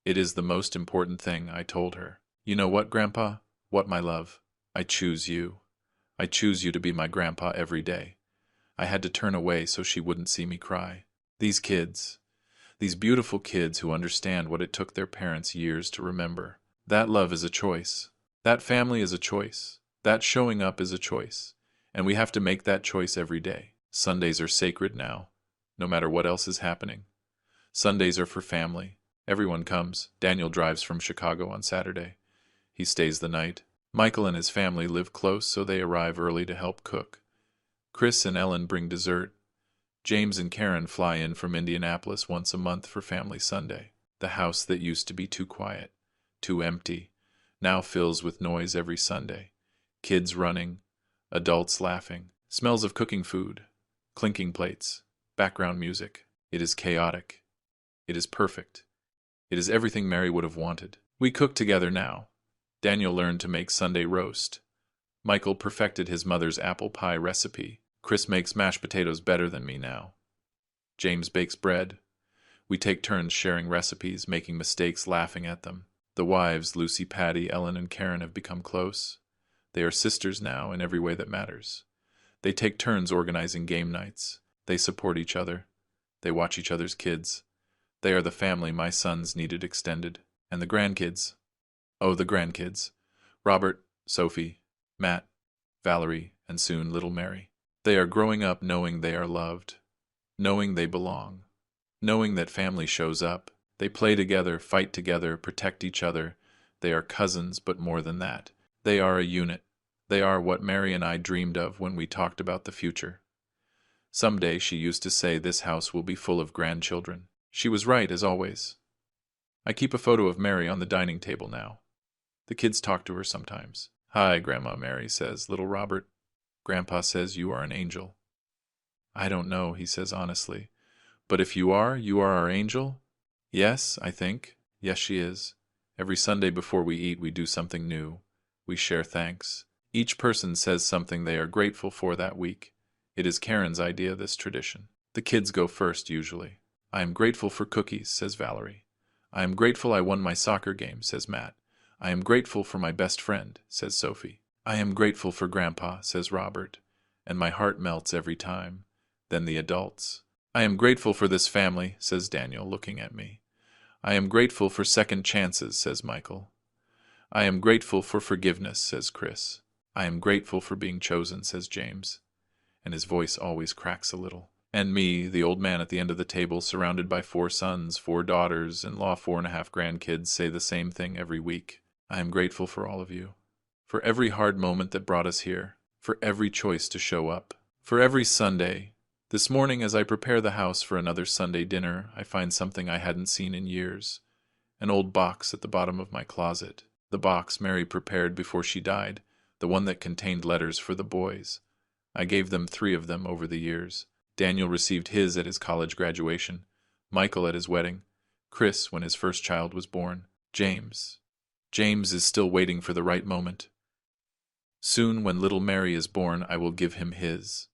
It is the most important thing, I told her. You know what, Grandpa? What, my love? I choose you. I choose you to be my grandpa every day. I had to turn away so she wouldn't see me cry. These kids, these beautiful kids who understand what it took their parents years to remember. That love is a choice. That family is a choice. That showing up is a choice. And we have to make that choice every day. Sundays are sacred now, no matter what else is happening. Sundays are for family. Everyone comes. Daniel drives from Chicago on Saturday. He stays the night. Michael and his family live close, so they arrive early to help cook. Chris and Ellen bring dessert. James and Karen fly in from Indianapolis once a month for Family Sunday. The house that used to be too quiet, too empty, now fills with noise every Sunday. Kids running, adults laughing, smells of cooking food, clinking plates, background music. It is chaotic. It is perfect. It is everything Mary would have wanted. We cook together now. Daniel learned to make Sunday roast. Michael perfected his mother's apple pie recipe. Chris makes mashed potatoes better than me now. James bakes bread. We take turns sharing recipes, making mistakes, laughing at them. The wives, Lucy, Patty, Ellen, and Karen, have become close. They are sisters now in every way that matters. They take turns organizing game nights. They support each other. They watch each other's kids. They are the family my sons needed extended. And the grandkids. Oh, the grandkids. Robert, Sophie, Matt, Valerie, and soon little Mary. They are growing up knowing they are loved, knowing they belong, knowing that family shows up. They play together, fight together, protect each other. They are cousins, but more than that. They are a unit. They are what Mary and I dreamed of when we talked about the future. Someday, she used to say, this house will be full of grandchildren. She was right, as always. I keep a photo of Mary on the dining table now. The kids talk to her sometimes. Hi, Grandma Mary, says little Robert. Grandpa says you are an angel. I don't know, he says honestly. But if you are our angel? Yes, I think. Yes, she is. Every Sunday before we eat, we do something new. We share thanks. Each person says something they are grateful for that week. It is Karen's idea, this tradition. The kids go first, usually. I am grateful for cookies, says Valerie. I am grateful I won my soccer game, says Matt. I am grateful for my best friend, says Sophie. I am grateful for Grandpa, says Robert, and my heart melts every time. Then the adults. I am grateful for this family, says Daniel, looking at me. I am grateful for second chances, says Michael. I am grateful for forgiveness, says Chris. I am grateful for being chosen, says James, and his voice always cracks a little. And me, the old man at the end of the table, surrounded by 4 sons, 4 daughters-in-law, 4.5 grandkids, say the same thing every week. I am grateful for all of you. For every hard moment that brought us here. For every choice to show up. For every Sunday. This morning, as I prepare the house for another Sunday dinner, I find something I hadn't seen in years. An old box at the bottom of my closet. The box Mary prepared before she died. The one that contained letters for the boys. I gave them 3 of them over the years. Daniel received his at his college graduation, Michael at his wedding, Chris when his first child was born, James. James is still waiting for the right moment. Soon, when little Mary is born, I will give him his.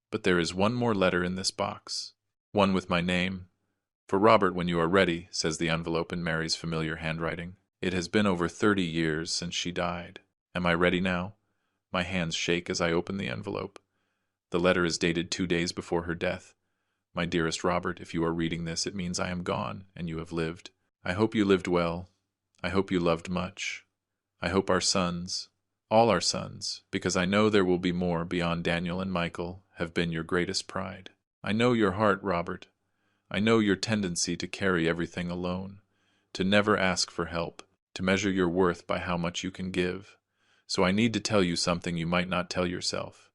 But there is one more letter in this box, one with my name. For Robert, when you are ready, says the envelope in Mary's familiar handwriting. It has been over 30 years since she died. Am I ready now? My hands shake as I open the envelope. The letter is dated 2 days before her death. My dearest Robert, if you are reading this, it means I am gone, and you have lived. I hope you lived well. I hope you loved much. I hope our sons, all our sons, because I know there will be more beyond Daniel and Michael, have been your greatest pride. I know your heart, Robert. I know your tendency to carry everything alone, to never ask for help, to measure your worth by how much you can give. So I need to tell you something you might not tell yourself.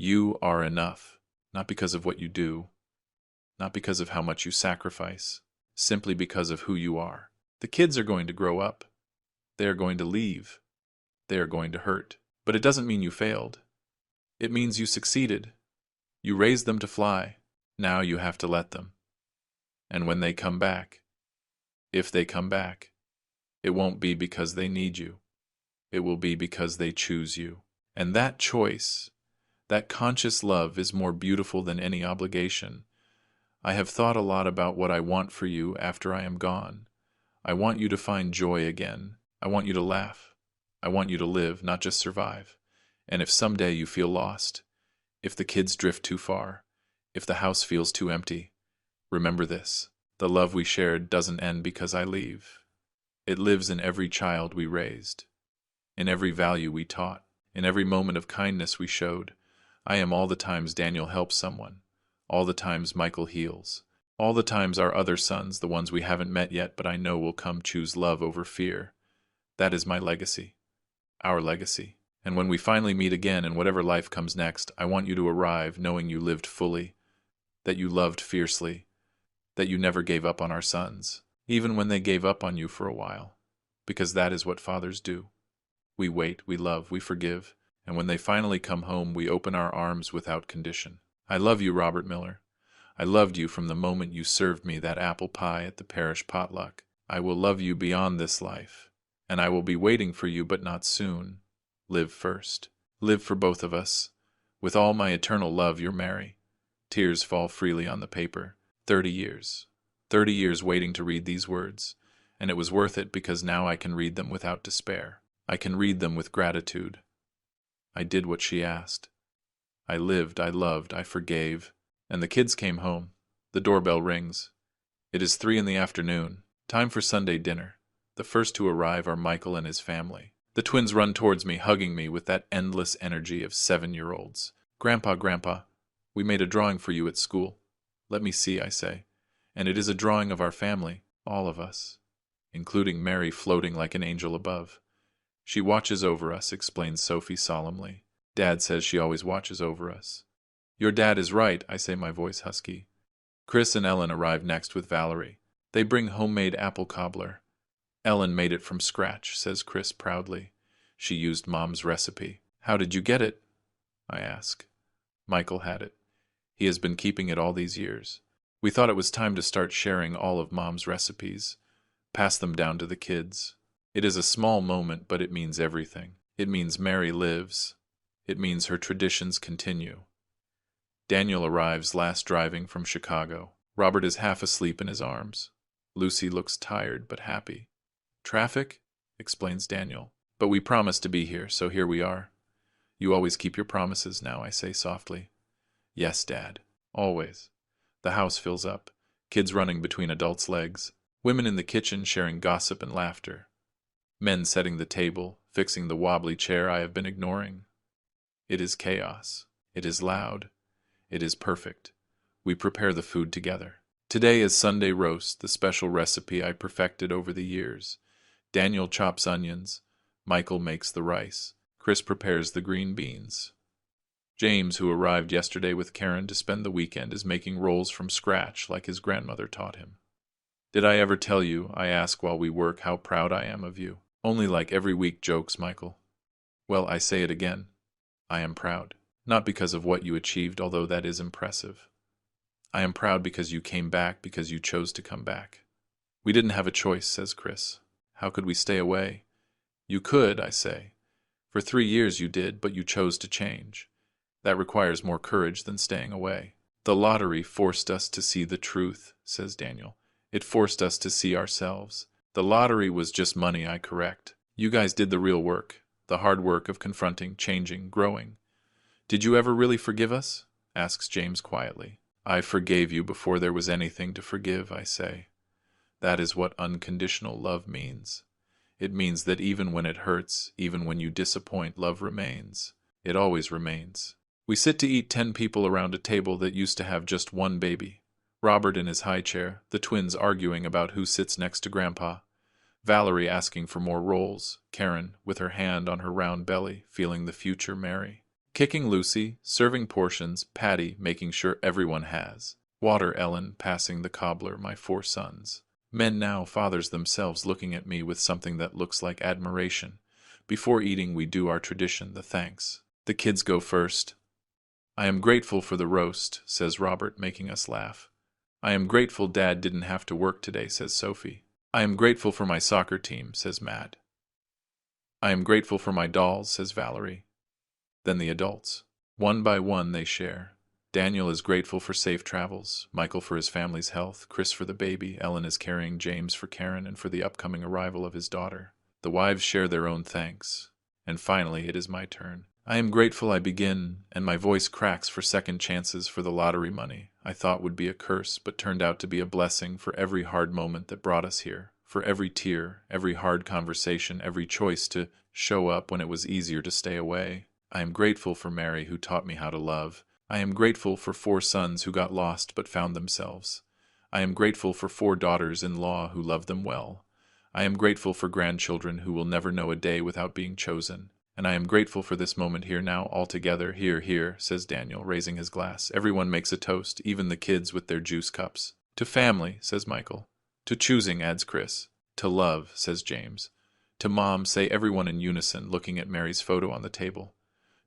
You are enough, not because of what you do, not because of how much you sacrifice, simply because of who you are. The kids are going to grow up. They are going to leave. They are going to hurt. But it doesn't mean you failed. It means you succeeded. You raised them to fly. Now you have to let them. And when they come back, if they come back, it won't be because they need you. It will be because they choose you. And that choice, that conscious love, is more beautiful than any obligation. I have thought a lot about what I want for you after I am gone. I want you to find joy again. I want you to laugh. I want you to live, not just survive. And if someday you feel lost, if the kids drift too far, if the house feels too empty, remember this: the love we shared doesn't end because I leave. It lives in every child we raised, in every value we taught, in every moment of kindness we showed. I am all the times Daniel helps someone, all the times Michael heals, all the times our other sons, the ones we haven't met yet but I know will come, choose love over fear. That is my legacy, our legacy. And when we finally meet again in whatever life comes next, I want you to arrive knowing you lived fully, that you loved fiercely, that you never gave up on our sons, even when they gave up on you for a while, because that is what fathers do. We wait, we love, we forgive, and when they finally come home, we open our arms without condition. I love you, Robert Miller. I loved you from the moment you served me that apple pie at the parish potluck. I will love you beyond this life, and I will be waiting for you, but not soon. Live first. Live for both of us. With all my eternal love, your Mary. Tears fall freely on the paper. 30 years. 30 years waiting to read these words, and it was worth it because now I can read them without despair. I can read them with gratitude. I did what she asked. I lived, I loved, I forgave. And the kids came home. The doorbell rings. It is 3 in the afternoon. Time for Sunday dinner. The first to arrive are Michael and his family. The twins run towards me, hugging me with that endless energy of 7-year-olds. Grandpa, Grandpa, we made a drawing for you at school. Let me see, I say. And it is a drawing of our family, all of us, including Mary floating like an angel above. She watches over us, explains Sophie solemnly. Dad says she always watches over us. Your dad is right, I say, my voice husky. Chris and Ellen arrive next with Valerie. They bring homemade apple cobbler. Ellen made it from scratch, says Chris proudly. She used Mom's recipe. How did you get it? I ask. Michael had it. He has been keeping it all these years. We thought it was time to start sharing all of Mom's recipes, pass them down to the kids. It is a small moment, but it means everything. It means Mary lives. It means her traditions continue. Daniel arrives last driving from Chicago. Robert is half asleep in his arms. Lucy looks tired but happy. Traffic? Explains Daniel. But we promised to be here, so here we are. You always keep your promises now, I say softly. Yes, Dad. Always. The house fills up. Kids running between adults' legs. Women in the kitchen sharing gossip and laughter. Men setting the table, fixing the wobbly chair I have been ignoring. It is chaos. It is loud. It is perfect. We prepare the food together. Today is Sunday roast, the special recipe I perfected over the years. Daniel chops onions. Michael makes the rice. Chris prepares the green beans. James, who arrived yesterday with Karen to spend the weekend, is making rolls from scratch like his grandmother taught him. Did I ever tell you, I ask while we work, how proud I am of you? Only like every week jokes, Michael. Well, I say it again. I am proud. Not because of what you achieved, although that is impressive. I am proud because you came back, because you chose to come back. We didn't have a choice, says Chris. How could we stay away? You could, I say. For 3 years you did, but you chose to change. That requires more courage than staying away. The lottery forced us to see the truth, says Daniel. It forced us to see ourselves. The lottery was just money, I correct. You guys did the real work, the hard work of confronting, changing, growing. Did you ever really forgive us? Asks James quietly. I forgave you before there was anything to forgive, I say. That is what unconditional love means. It means that even when it hurts, even when you disappoint, love remains. It always remains. We sit to eat 10 people around a table that used to have just one baby. Robert in his high chair, the twins arguing about who sits next to Grandpa. Valerie asking for more rolls, Karen, with her hand on her round belly, feeling the future Mary. Kicking Lucy, serving portions, Patty making sure everyone has. Water Ellen passing the cobbler, my 4 sons. Men now, fathers themselves, looking at me with something that looks like admiration. Before eating, we do our tradition, the thanks. The kids go first. I am grateful for the roast, says Robert, making us laugh. I am grateful Dad didn't have to work today, says Sophie. I am grateful for my soccer team, says Matt. I am grateful for my dolls, says Valerie. Then the adults. One by one they share. Daniel is grateful for safe travels, Michael for his family's health, Chris for the baby, Ellen is carrying James for Karen and for the upcoming arrival of his daughter. The wives share their own thanks. And finally, it is my turn. I am grateful I begin, and my voice cracks for second chances for the lottery money I thought would be a curse, but turned out to be a blessing for every hard moment that brought us here, for every tear, every hard conversation, every choice to show up when it was easier to stay away. I am grateful for Mary, who taught me how to love. I am grateful for 4 sons who got lost but found themselves. I am grateful for 4 daughters-in-law who love them well. I am grateful for grandchildren who will never know a day without being chosen. And I am grateful for this moment here now, all together. Here, here, says Daniel, raising his glass. Everyone makes a toast, even the kids with their juice cups. To family, says Michael. To choosing, adds Chris. To love, says James. To Mom, say everyone in unison, looking at Mary's photo on the table.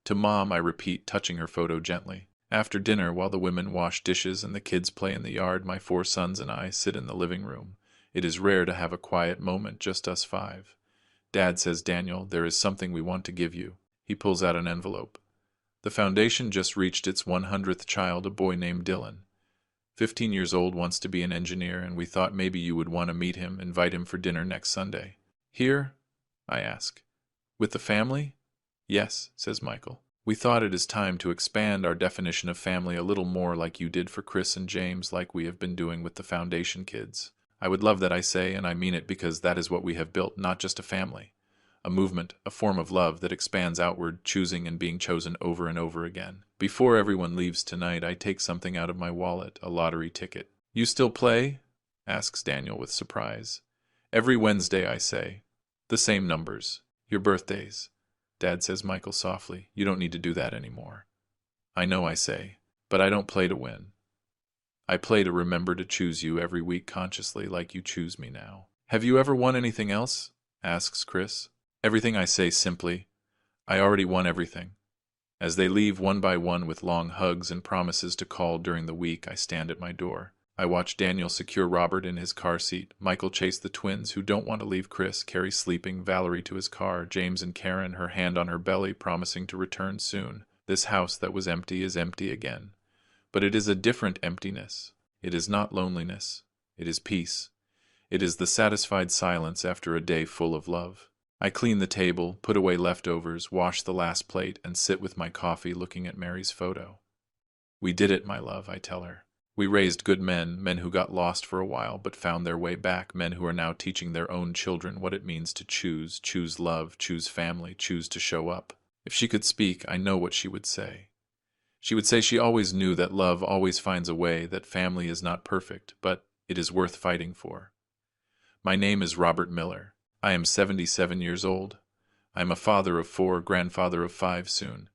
To Mom, I repeat, touching her photo gently. After dinner, while the women wash dishes and the kids play in the yard, my 4 sons and I sit in the living room. It is rare to have a quiet moment, just us 5. Dad, says Daniel, there is something we want to give you. He pulls out an envelope. The foundation just reached its 100th child, a boy named Dylan. 15 years old, wants to be an engineer, and we thought maybe you would want to meet him, invite him for dinner next Sunday. Here? I ask. With the family? Yes, says Michael. We thought it is time to expand our definition of family a little more, like you did for Chris and James, like we have been doing with the foundation kids. I would love that, I say, and I mean it, because that is what we have built, not just a family. A movement, a form of love that expands outward, choosing and being chosen over and over again. Before everyone leaves tonight, I take something out of my wallet, a lottery ticket. You still play? Asks Daniel with surprise. Every Wednesday, I say. The same numbers. Your birthdays. Dad, says Michael softly. You don't need to do that anymore. I know, I say, but I don't play to win. I play to remember to choose you every week consciously, like you choose me now. Have you ever won anything else? Asks Chris. Everything, I say simply. I already won everything. As they leave one by one with long hugs and promises to call during the week, I stand at my door. I watch Daniel secure Robert in his car seat, Michael chase the twins who don't want to leave Chris, Carrie sleeping, Valerie to his car, James and Karen, her hand on her belly, promising to return soon. This house that was empty is empty again. But it is a different emptiness. It is not loneliness. It is peace. It is the satisfied silence after a day full of love. I clean the table, put away leftovers, wash the last plate, and sit with my coffee looking at Mary's photo. We did it, my love, I tell her. We raised good men, men who got lost for a while but found their way back, men who are now teaching their own children what it means to choose love, choose family, choose to show up. If she could speak, I know what she would say. She would say she always knew that love always finds a way, that family is not perfect, but it is worth fighting for. My name is Robert Miller. I am 77 years old. I am a father of 4, grandfather of 5 soon.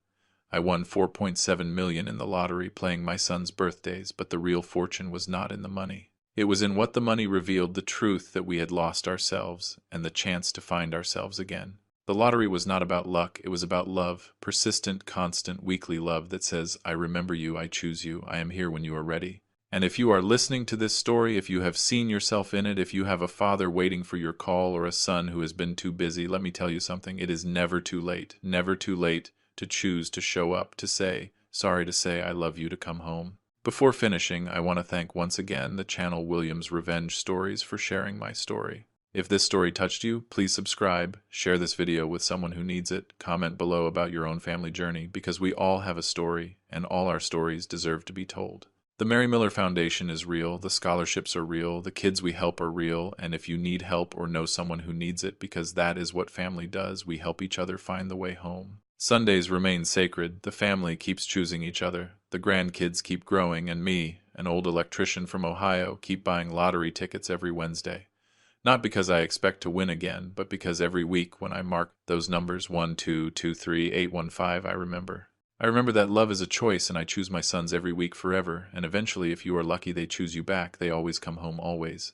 I won 4.7 million in the lottery playing my son's birthdays, but the real fortune was not in the money. It was in what the money revealed, the truth that we had lost ourselves and the chance to find ourselves again. The lottery was not about luck, it was about love, persistent, constant, weekly love that says, I remember you, I choose you, I am here when you are ready. And if you are listening to this story, if you have seen yourself in it, if you have a father waiting for your call or a son who has been too busy, let me tell you something, it is never too late to choose to show up, to say, sorry to say I love you, to come home. Before finishing, I want to thank once again the channel Williams Revenge Stories for sharing my story. If this story touched you, please subscribe, share this video with someone who needs it, comment below about your own family journey, because we all have a story, and all our stories deserve to be told. The Mary Miller Foundation is real, the scholarships are real, the kids we help are real, and if you need help or know someone who needs it, because that is what family does, we help each other find the way home. Sundays remain sacred, the family keeps choosing each other, the grandkids keep growing, and me, an old electrician from Ohio, keep buying lottery tickets every Wednesday. Not because I expect to win again, but because every week when I mark those numbers 1, 2, 2, 3, 815, I remember. I remember that love is a choice, and I choose my sons every week forever, and eventually if you are lucky they choose you back, they always come home always.